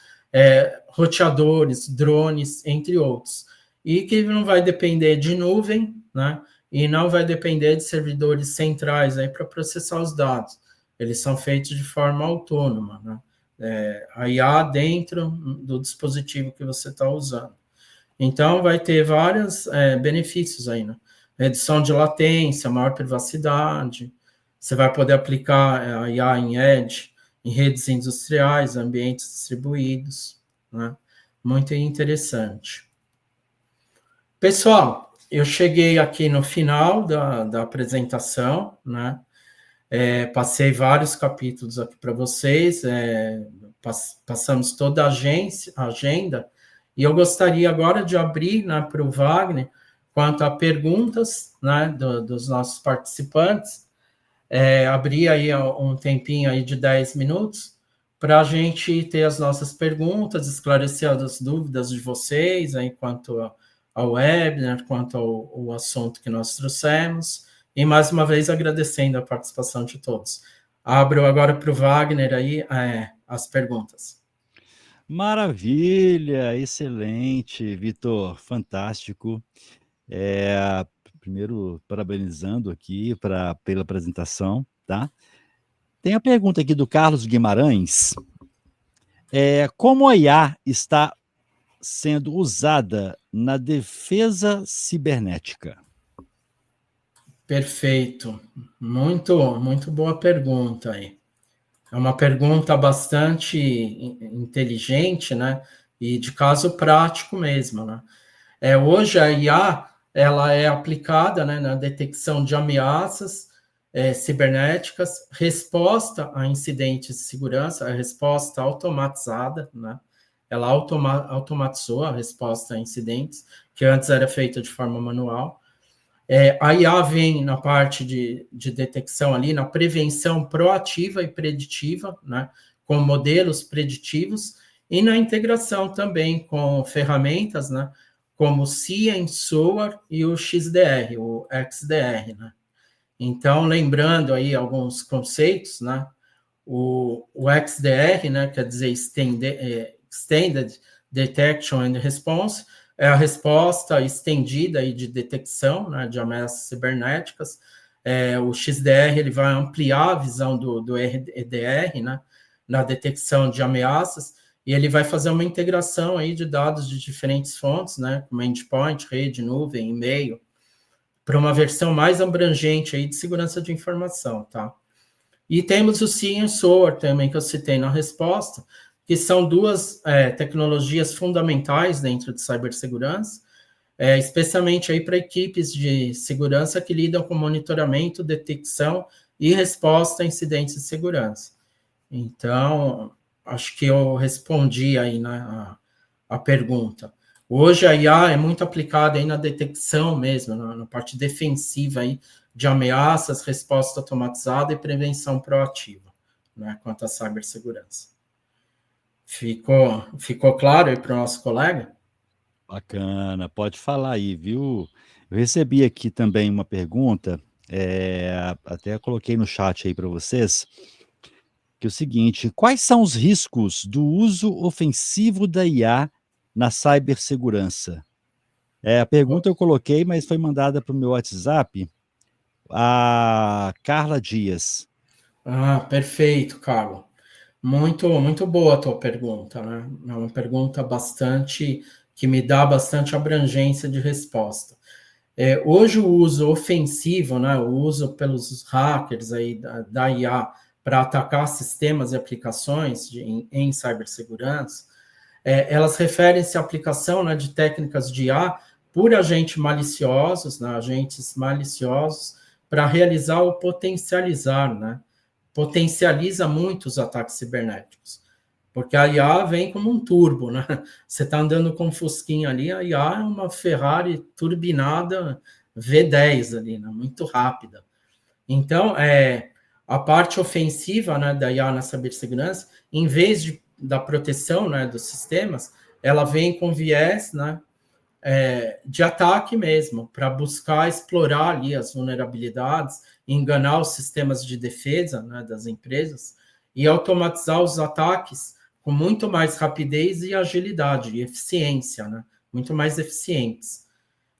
Roteadores, drones, entre outros. E que não vai depender de nuvem, né? E não vai depender de servidores centrais aí para processar os dados. Eles são feitos de forma autônoma, né? A IA dentro do dispositivo que você está usando. Então, vai ter vários benefícios aí, né? Redução de latência, maior privacidade. Você vai poder aplicar a IA em Edge, em redes industriais, ambientes distribuídos, né? Muito interessante. Pessoal, eu cheguei aqui no final da apresentação, né? Passei vários capítulos aqui para vocês, passamos toda a agenda, e eu gostaria agora de abrir, né, para o Wagner, quanto a perguntas, né, dos nossos participantes, abrir aí um tempinho aí de 10 minutos, para a gente ter as nossas perguntas, esclarecer as dúvidas de vocês, aí, quanto ao webinar, quanto ao assunto que nós trouxemos, e mais uma vez agradecendo a participação de todos. Abro agora para o Wagner aí as perguntas. Maravilha, excelente, Vitor, fantástico. Primeiro, parabenizando aqui pela apresentação, tá? Tem a pergunta aqui do Carlos Guimarães. Como a IA está sendo usada na defesa cibernética? Perfeito. Muito boa pergunta aí. É uma pergunta bastante inteligente, né? E de caso prático mesmo, né? Hoje a IA ela é aplicada, né, na detecção de ameaças cibernéticas, resposta a incidentes de segurança, a resposta automatizada, né? Ela automatizou a resposta a incidentes, que antes era feita de forma manual. A IA vem na parte de detecção ali, na prevenção proativa e preditiva, né, com modelos preditivos, e na integração também com ferramentas, né, como o CIEM, SOAR e o XDR, o XDR, né. Então, lembrando aí alguns conceitos, né, o XDR, né, quer dizer Extended Detection and Response, é a resposta estendida aí de detecção, né, de ameaças cibernéticas. O XDR ele vai ampliar a visão do EDR, né, na detecção de ameaças, e ele vai fazer uma integração aí de dados de diferentes fontes, né, como endpoint, rede, nuvem, e-mail, para uma versão mais abrangente aí de segurança de informação, tá? E temos o CIEM e SOAR também, que eu citei na resposta, que são duas tecnologias fundamentais dentro de cibersegurança, especialmente aí para equipes de segurança que lidam com monitoramento, detecção e resposta a incidentes de segurança. Então, acho que eu respondi aí a pergunta. Hoje a IA é muito aplicada aí na detecção mesmo, na parte defensiva aí de ameaças, resposta automatizada e prevenção proativa, né, quanto à cibersegurança. Ficou claro aí para o nosso colega? Bacana, pode falar aí, viu? Eu recebi aqui também uma pergunta, até coloquei no chat aí para vocês, que é o seguinte: quais são os riscos do uso ofensivo da IA na cibersegurança? A pergunta eu coloquei, mas foi mandada para o meu WhatsApp, a Carla Dias. Ah, perfeito, Carlos. Muito boa a tua pergunta, né? É uma pergunta bastante que me dá bastante abrangência de resposta. Hoje o uso ofensivo, né, o uso pelos hackers aí da IA para atacar sistemas e aplicações em cibersegurança, elas referem-se à aplicação, né, de técnicas de IA por agentes maliciosos, né, agentes maliciosos, para realizar ou potencializar, né? Potencializa muito os ataques cibernéticos. Porque a IA vem como um turbo, né? Você está andando com um Fusquinha ali, a IA é uma Ferrari turbinada V10 ali, né? Muito rápida. Então, a parte ofensiva, né, da IA na cibersegurança, em vez da proteção, né, dos sistemas, ela vem com viés, né, de ataque mesmo, para buscar explorar ali as vulnerabilidades, enganar os sistemas de defesa, né, das empresas e automatizar os ataques com muito mais rapidez e agilidade e eficiência, né, muito mais eficientes.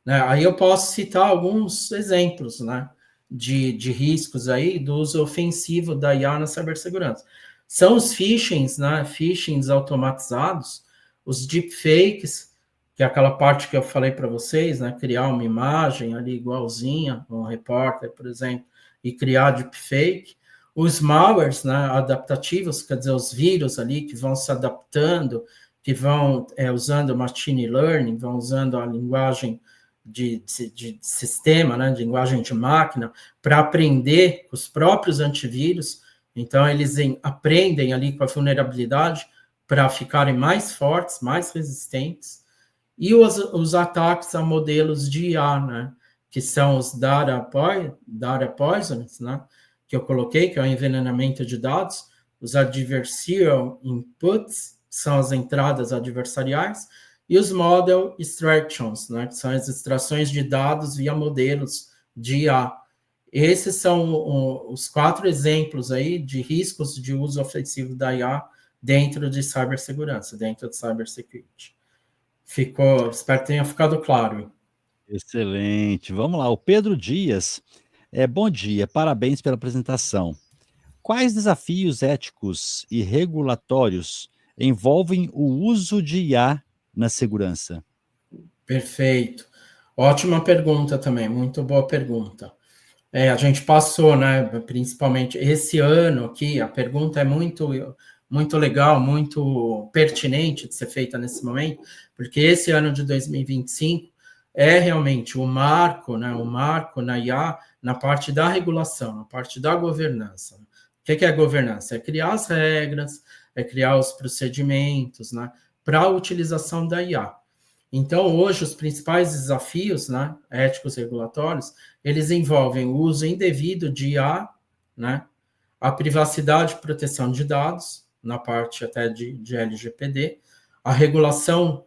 Né? Aí eu posso citar alguns exemplos, né, de riscos aí do uso ofensivo da IA na cibersegurança. São os phishings, né, phishings automatizados, os deepfakes, que é aquela parte que eu falei para vocês, né, criar uma imagem ali igualzinha, um repórter, por exemplo, e criar deepfake. Os malwares, né, adaptativos, quer dizer, os vírus ali que vão se adaptando, que vão usando machine learning, vão usando a linguagem de sistema, né, de linguagem de máquina, para aprender os próprios antivírus. Então, eles aprendem ali com a vulnerabilidade para ficarem mais fortes, mais resistentes. E os ataques a modelos de IA, né, que são os data poisons, né, que eu coloquei, que é o envenenamento de dados, os adversarial inputs, que são as entradas adversariais, e os model extractions, né, que são as extrações de dados via modelos de IA. Esses são os 4 exemplos aí de riscos de uso ofensivo da IA dentro de cibersegurança, dentro de cybersecurity. Espero que tenha ficado claro. Excelente. Vamos lá, o Pedro Dias. Bom dia, parabéns pela apresentação. Quais desafios éticos e regulatórios envolvem o uso de IA na segurança? Perfeito. Ótima pergunta também, muito boa pergunta. A gente passou, né, principalmente esse ano aqui, a pergunta é muito legal, muito pertinente de ser feita nesse momento, porque esse ano de 2025 é realmente o marco, né, o marco na IA, na parte da regulação, na parte da governança. O que é a governança? É criar as regras, é criar os procedimentos, né, para a utilização da IA. Então, hoje, os principais desafios, né, éticos e regulatórios, eles envolvem o uso indevido de IA, né, a privacidade e proteção de dados, na parte até de LGPD, a regulação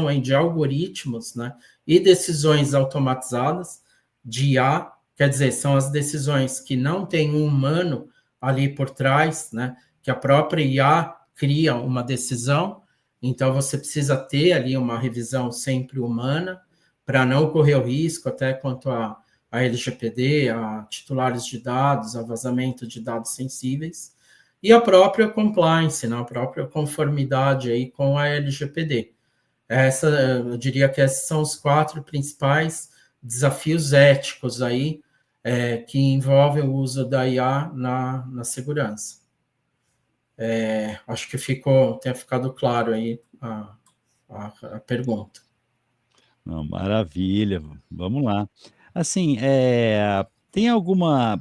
aí de algoritmos, né, e decisões automatizadas de IA, quer dizer, são as decisões que não tem um humano ali por trás, né, que a própria IA cria uma decisão, então você precisa ter ali uma revisão sempre humana para não correr o risco até quanto a LGPD, a titulares de dados, a vazamento de dados sensíveis, e a própria compliance, né, a própria conformidade aí com a LGPD. Eu diria que esses são os 4 principais desafios éticos aí que envolvem o uso da IA na segurança. Acho que tenha ficado claro aí a pergunta. Não, maravilha, vamos lá. Assim, tem alguma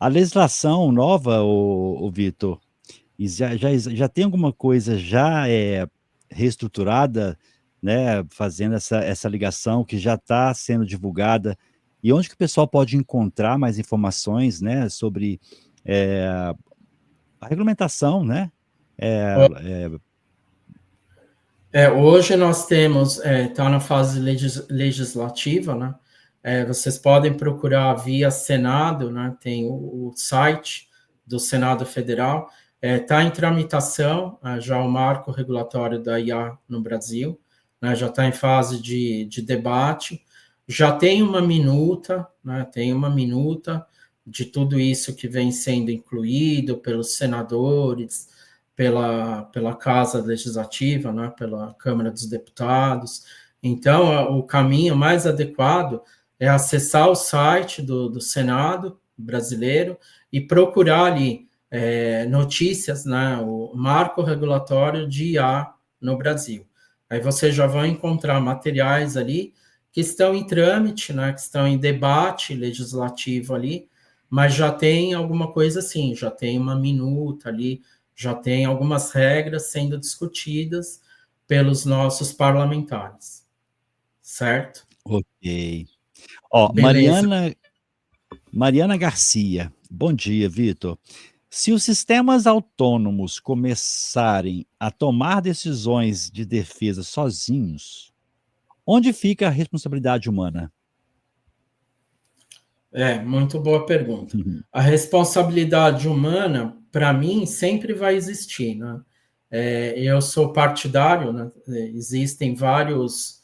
a legislação nova, o Vitor, e já tem alguma coisa já reestruturada, né, fazendo essa ligação que já está sendo divulgada, e onde que o pessoal pode encontrar mais informações, né, sobre a regulamentação, né? Hoje nós temos, está na fase legislativa, né? Vocês podem procurar via Senado, né? Tem o site do Senado Federal, está em tramitação já o marco regulatório da IA no Brasil, né, já está em fase de debate, já tem uma minuta, né, de tudo isso que vem sendo incluído pelos senadores, pela Casa Legislativa, né, pela Câmara dos Deputados. Então, o caminho mais adequado é acessar o site do Senado brasileiro e procurar ali notícias, né, o marco regulatório de IA no Brasil. Aí você já vai encontrar materiais ali que estão em trâmite, né, que estão em debate legislativo ali, mas já tem alguma coisa assim, já tem uma minuta ali, já tem algumas regras sendo discutidas pelos nossos parlamentares, certo? Ok. Ó, Beleza. Mariana Garcia. Bom dia, Vitor. Se os sistemas autônomos começarem a tomar decisões de defesa sozinhos, onde fica a responsabilidade humana? Muito boa pergunta. A responsabilidade humana, para mim, sempre vai existir, né? Eu sou partidário, né? Existem várias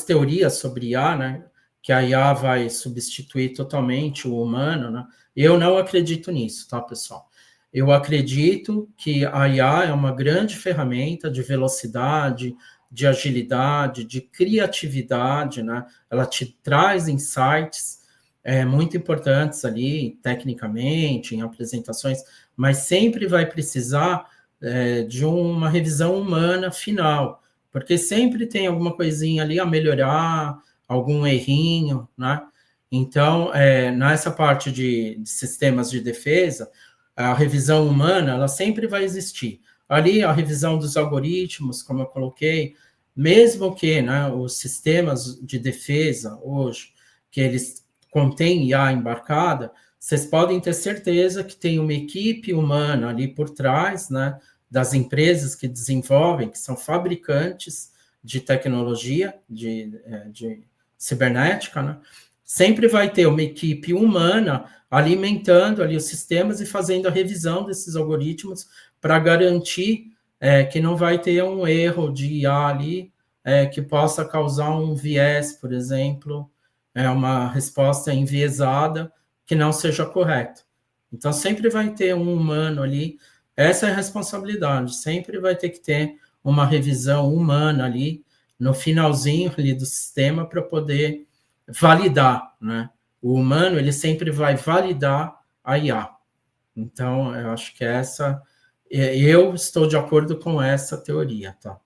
teorias sobre IA, né? Que a IA vai substituir totalmente o humano, né? Eu não acredito nisso, tá, pessoal? Eu acredito que a IA é uma grande ferramenta de velocidade, de agilidade, de criatividade, né? Ela te traz insights muito importantes ali, tecnicamente, em apresentações, mas sempre vai precisar de uma revisão humana final, porque sempre tem alguma coisinha ali a melhorar, algum errinho, né? Então, nessa parte de sistemas de defesa, a revisão humana, ela sempre vai existir. Ali, a revisão dos algoritmos, como eu coloquei, mesmo que, né, os sistemas de defesa hoje, que eles contém IA embarcada, vocês podem ter certeza que tem uma equipe humana ali por trás, né, das empresas que desenvolvem, que são fabricantes de tecnologia, de cibernética, né? Sempre vai ter uma equipe humana alimentando ali os sistemas e fazendo a revisão desses algoritmos para garantir que não vai ter um erro de IA ali que possa causar um viés, por exemplo, uma resposta enviesada que não seja correta. Então, sempre vai ter um humano ali. Essa é a responsabilidade. Sempre vai ter que ter uma revisão humana ali no finalzinho ali do sistema para poder validar, né? O humano, ele sempre vai validar a IA. Então, eu acho que eu estou de acordo com essa teoria, tá?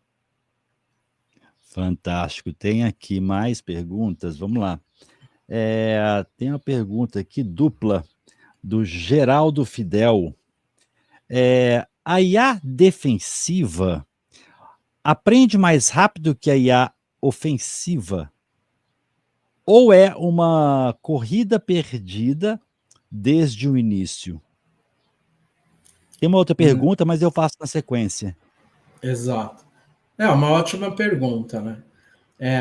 Fantástico. Tem aqui mais perguntas, vamos lá. Tem uma pergunta aqui dupla, do Geraldo Fidel. A IA defensiva aprende mais rápido que a IA ofensiva? Ou é uma corrida perdida desde o início? Tem uma outra pergunta, mas eu faço na sequência. Exato. É uma ótima pergunta, né?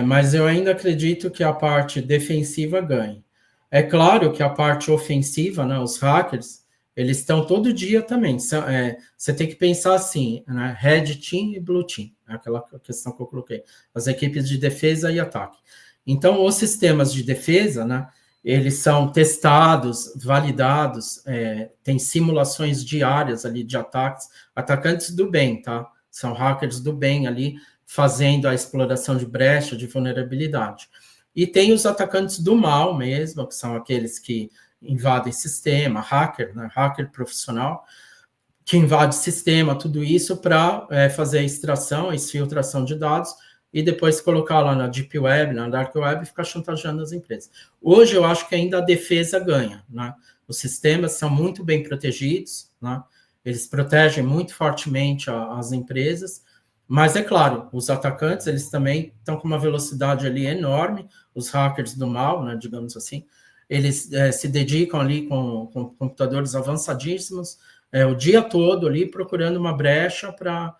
Mas eu ainda acredito que a parte defensiva ganhe. É claro que a parte ofensiva, né, os hackers, eles estão todo dia também. Você tem que pensar assim, né, Red Team e Blue Team, aquela questão que eu coloquei. As equipes de defesa e ataque. Então, os sistemas de defesa, né, eles são testados, validados, tem simulações diárias ali de atacantes do bem, tá? São hackers do bem ali, fazendo a exploração de brecha, de vulnerabilidade. E tem os atacantes do mal mesmo, que são aqueles que invadem sistema, hacker, né? Hacker profissional, que invade sistema, tudo isso para fazer a extração, a exfiltração de dados e depois colocar lá na Deep Web, na Dark Web e ficar chantageando as empresas. Hoje eu acho que ainda a defesa ganha, né? Os sistemas são muito bem protegidos, né? Eles protegem muito fortemente as empresas, mas é claro, os atacantes, eles também estão com uma velocidade ali enorme, os hackers do mal, né, digamos assim, eles se dedicam ali com computadores avançadíssimos o dia todo ali procurando uma brecha para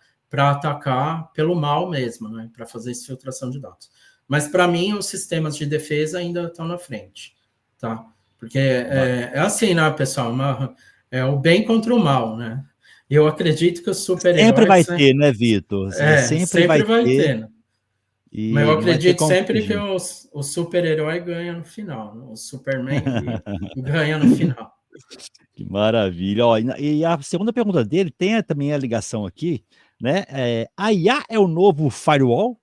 atacar pelo mal mesmo, né, para fazer essa filtração de dados. Mas para mim os sistemas de defesa ainda estão na frente, tá? Porque é assim, né, pessoal, é o bem contra o mal, né? Eu acredito que os Sempre vai super-heróis ter, né, Vitor? Sempre vai sempre vai ter. ter, né? Mas eu não vai ter acredito como sempre que fugir. o super-herói ganha no final, né? O Superman ele ganha no final. Que maravilha. Ó, e a segunda pergunta dele tem também a ligação aqui, né, a IA é o novo firewall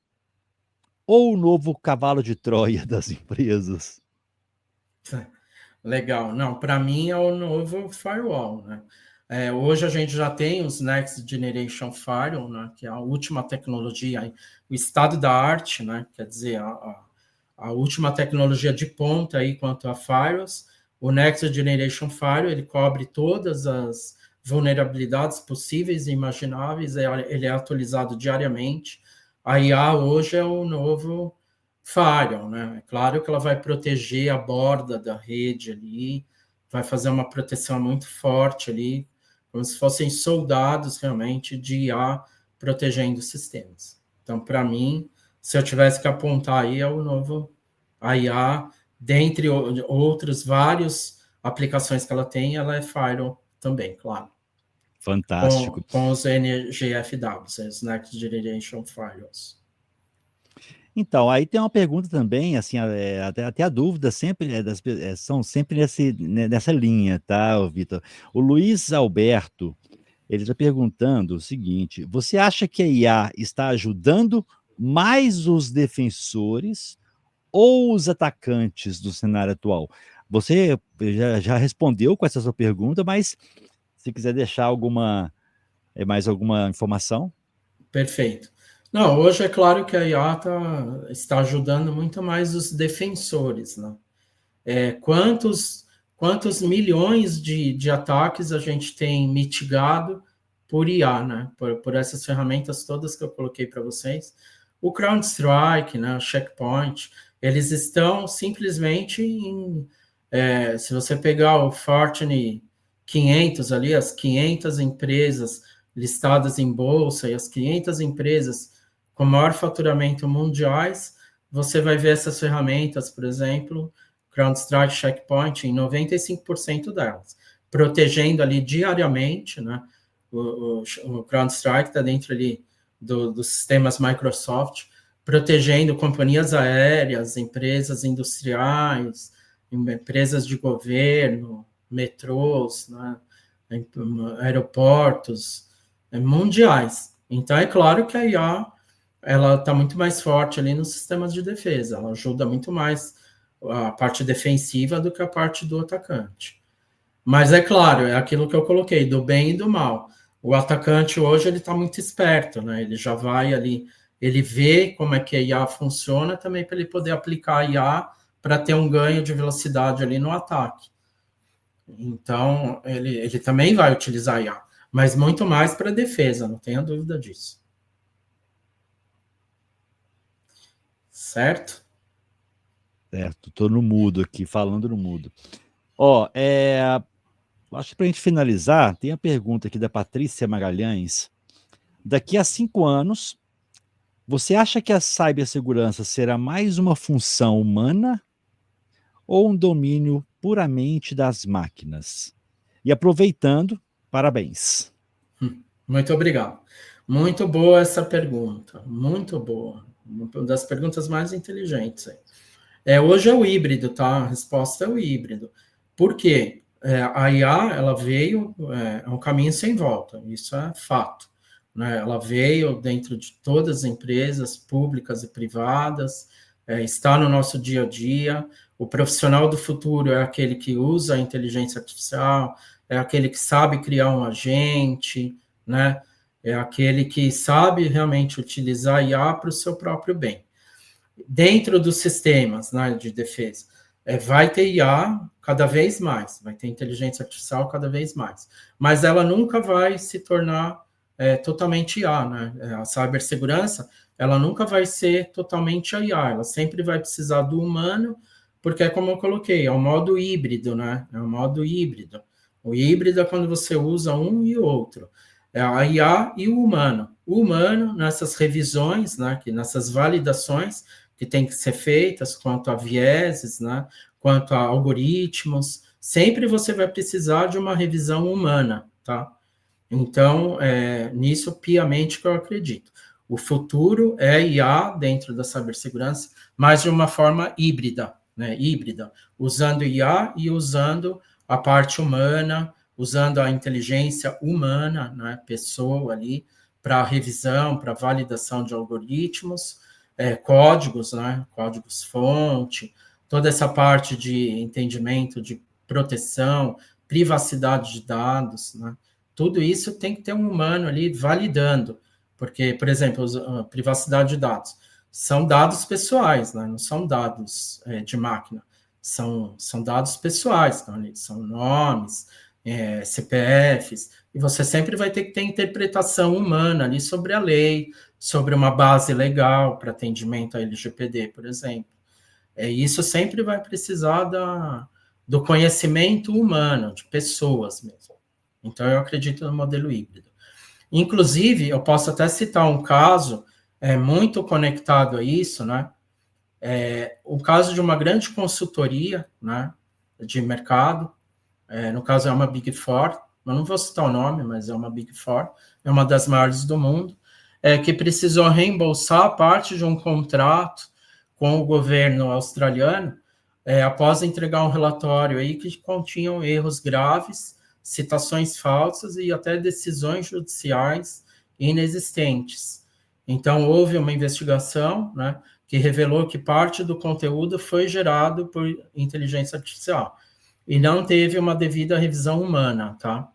ou o novo cavalo de Troia das empresas? Legal. Não, para mim é o novo firewall, né? Hoje a gente já tem os Next Generation Firewall, né? Que é a última tecnologia, o estado da arte, né? Quer dizer, a última tecnologia de ponta aí quanto a firewalls. O Next Generation Firewall, ele cobre todas as vulnerabilidades possíveis e imagináveis, ele é atualizado diariamente. A IA hoje é o novo firewall, né? É claro que ela vai proteger a borda da rede ali, vai fazer uma proteção muito forte ali, como se fossem soldados realmente de IA protegendo os sistemas. Então, para mim, se eu tivesse que apontar aí, é o novo a IA, dentre outros vários aplicações que ela tem, ela é firewall também, claro. Fantástico. Com os NGFWs, os Next Generation Firewalls. Então, aí tem uma pergunta também, assim, até a dúvida sempre são sempre nessa linha, tá, Vitor? O Luiz Alberto, ele está perguntando o seguinte: você acha que a IA está ajudando mais os defensores ou os atacantes do cenário atual? Você já respondeu com essa sua pergunta, mas se quiser deixar mais alguma informação. Perfeito. Não, hoje é claro que a IA está ajudando muito mais os defensores, né? Quantos milhões de ataques a gente tem mitigado por IA, né? Por essas ferramentas todas que eu coloquei para vocês. O CrowdStrike, né? O Checkpoint, eles estão simplesmente se você pegar o Fortune 500 ali, as 500 empresas listadas em bolsa e as 500 empresas com maior faturamento mundiais, você vai ver essas ferramentas, por exemplo, CrowdStrike, Checkpoint, em 95% delas, protegendo ali diariamente, né? O CrowdStrike está dentro ali dos sistemas Microsoft, protegendo companhias aéreas, empresas industriais, empresas de governo, metrôs, né? Aeroportos mundiais. Então, é claro que a IA ela está muito mais forte ali nos sistemas de defesa, ela ajuda muito mais a parte defensiva do que a parte do atacante. Mas é claro, é aquilo que eu coloquei, do bem e do mal. O atacante hoje ele está muito esperto, né? Ele já vai ali, ele vê como é que a IA funciona também para ele poder aplicar a IA para ter um ganho de velocidade ali no ataque. Então, ele também vai utilizar a IA, mas muito mais para defesa, não tenha dúvida disso. Certo? Certo, tô no mudo aqui, falando no mudo. Ó, acho que pra gente finalizar, tem a pergunta aqui da Patrícia Magalhães. Daqui a 5 anos, você acha que a cibersegurança será mais uma função humana ou um domínio puramente das máquinas? E aproveitando, parabéns. Muito obrigado. Muito boa essa pergunta, muito boa. Uma das perguntas mais inteligentes. Hoje é o híbrido, tá? A resposta é o híbrido. Por quê? A IA, ela veio, é um caminho sem volta, isso é fato. Né? Ela veio dentro de todas as empresas públicas e privadas, está no nosso dia a dia. O profissional do futuro é aquele que usa a inteligência artificial, é aquele que sabe criar um agente, né? É aquele que sabe realmente utilizar a IA para o seu próprio bem. Dentro dos sistemas, né, de defesa, vai ter IA cada vez mais, vai ter inteligência artificial cada vez mais, mas ela nunca vai se tornar totalmente IA, né? A cibersegurança, ela nunca vai ser totalmente a IA, ela sempre vai precisar do humano, porque é como eu coloquei, é um modo híbrido, né? É um modo híbrido. O híbrido é quando você usa um e outro. É a IA e o humano. O humano, nessas revisões, né, nessas validações, que tem que ser feitas quanto a vieses, né, quanto a algoritmos, sempre você vai precisar de uma revisão humana, tá? Então, nisso piamente que eu acredito. O futuro é IA dentro da cibersegurança, mas de uma forma híbrida, né? Híbrida, usando IA e usando a parte humana, usando a inteligência humana, né? Pessoa ali, para revisão, para validação de algoritmos, códigos, né? Códigos-fonte, toda essa parte de entendimento de proteção, privacidade de dados, né? Tudo isso tem que ter um humano ali validando, porque, por exemplo, a privacidade de dados são dados pessoais, né? Não são dados de máquina, são dados pessoais, então, são nomes, CPFs, e você sempre vai ter que ter interpretação humana ali sobre a lei, sobre uma base legal para atendimento à LGPD, por exemplo. Isso sempre vai precisar do conhecimento humano, de pessoas mesmo. Então, eu acredito no modelo híbrido. Inclusive, eu posso até citar um caso muito conectado a isso, né? O caso de uma grande consultoria, né, de mercado, no caso é uma Big Four, eu não vou citar o nome, mas é uma Big Four, é uma das maiores do mundo, que precisou reembolsar parte de um contrato com o governo australiano, após entregar um relatório aí que continham erros graves, citações falsas e até decisões judiciais inexistentes. Então, houve uma investigação, né, que revelou que parte do conteúdo foi gerado por inteligência artificial e não teve uma devida revisão humana, tá?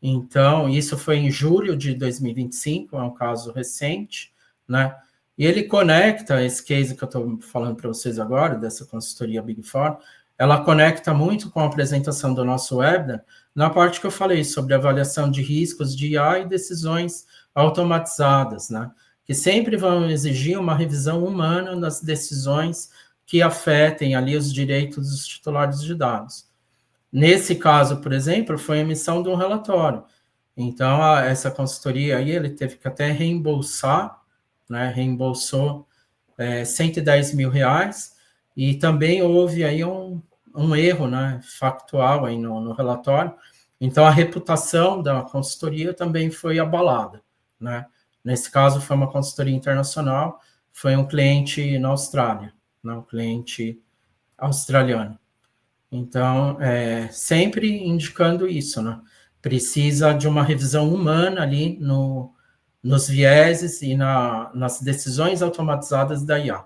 Então, isso foi em julho de 2025, é um caso recente, né? E ele conecta esse case que eu estou falando para vocês agora, dessa consultoria Big Four, ela conecta muito com a apresentação do nosso webinar, na parte que eu falei sobre avaliação de riscos de IA e decisões automatizadas, né? Que sempre vão exigir uma revisão humana nas decisões que afetem ali os direitos dos titulares de dados. Nesse caso, por exemplo, foi a emissão de um relatório. Então, essa consultoria aí, ele teve que até reembolsar, né? Reembolsou 110 mil reais, e também houve aí um erro, né, factual aí no relatório. Então, a reputação da consultoria também foi abalada, né? Nesse caso, foi uma consultoria internacional, foi um cliente na Austrália, né, um cliente australiano. Então, sempre indicando isso, né? Precisa de uma revisão humana ali nos vieses e nas decisões automatizadas da IA.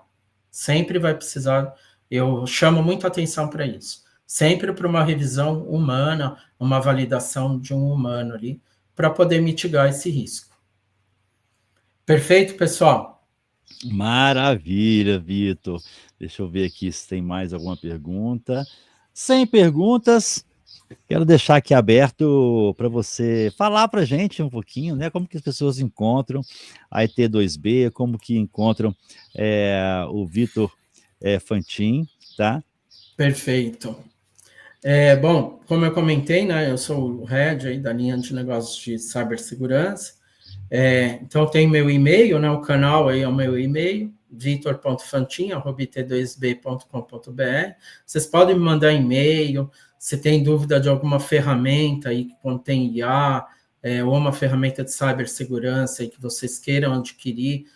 Sempre vai precisar, eu chamo muito atenção para isso. Sempre para uma revisão humana, uma validação de um humano ali, para poder mitigar esse risco. Perfeito, pessoal? Maravilha, Vitor. Deixa eu ver aqui se tem mais alguma pergunta. Sem perguntas, quero deixar aqui aberto para você falar para a gente um pouquinho, né? Como que as pessoas encontram a ET2B, como que encontram o Vitor Fantin, tá? Perfeito. Bom, como eu comentei, né? Eu sou o head aí da linha de negócios de cibersegurança. Então, tem meu e-mail, né? O canal aí é o meu e-mail, vitor.fantin@it2b.com.br. Vocês podem me mandar e-mail, se tem dúvida de alguma ferramenta aí que contém IA, ou uma ferramenta de cibersegurança aí que vocês queiram adquirir,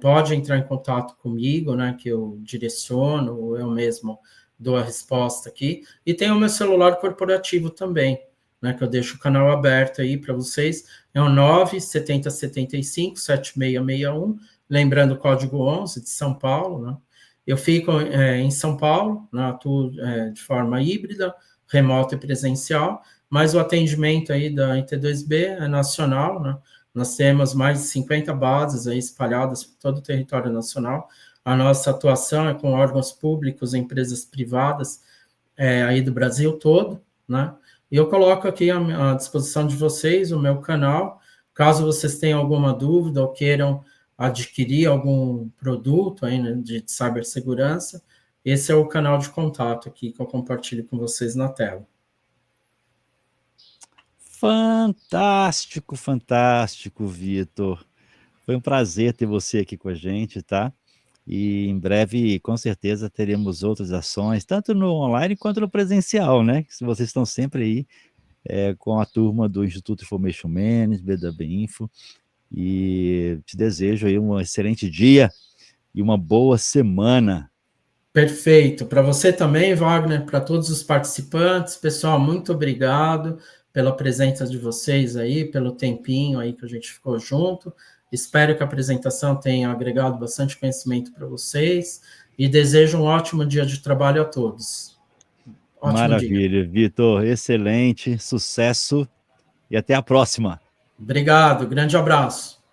pode entrar em contato comigo, né? Que eu direciono, ou eu mesmo dou a resposta aqui. E tem o meu celular corporativo também, né, que eu deixo o canal aberto aí para vocês, é o 97075-7661, lembrando o código 11 de São Paulo, né? Eu fico em São Paulo, né, atuo de forma híbrida, remota e presencial, mas o atendimento aí da IT2B é nacional, né? Nós temos mais de 50 bases aí espalhadas por todo o território nacional. A nossa atuação é com órgãos públicos e empresas privadas aí do Brasil todo, né? E eu coloco aqui à disposição de vocês o meu canal, caso vocês tenham alguma dúvida ou queiram adquirir algum produto aí, né, de cibersegurança, esse é o canal de contato aqui que eu compartilho com vocês na tela. Fantástico, fantástico, Vitor. Foi um prazer ter você aqui com a gente, tá? E em breve, com certeza, teremos outras ações, tanto no online quanto no presencial, né? Se vocês estão sempre aí com a turma do Instituto Information Management, da BINFO, e te desejo aí um excelente dia e uma boa semana. Perfeito. Para você também, Wagner, para todos os participantes. Pessoal, muito obrigado pela presença de vocês aí, pelo tempinho aí que a gente ficou junto. Espero que a apresentação tenha agregado bastante conhecimento para vocês e desejo um ótimo dia de trabalho a todos. Ótimo dia. Maravilha, Vitor, excelente, sucesso e até a próxima. Obrigado, grande abraço.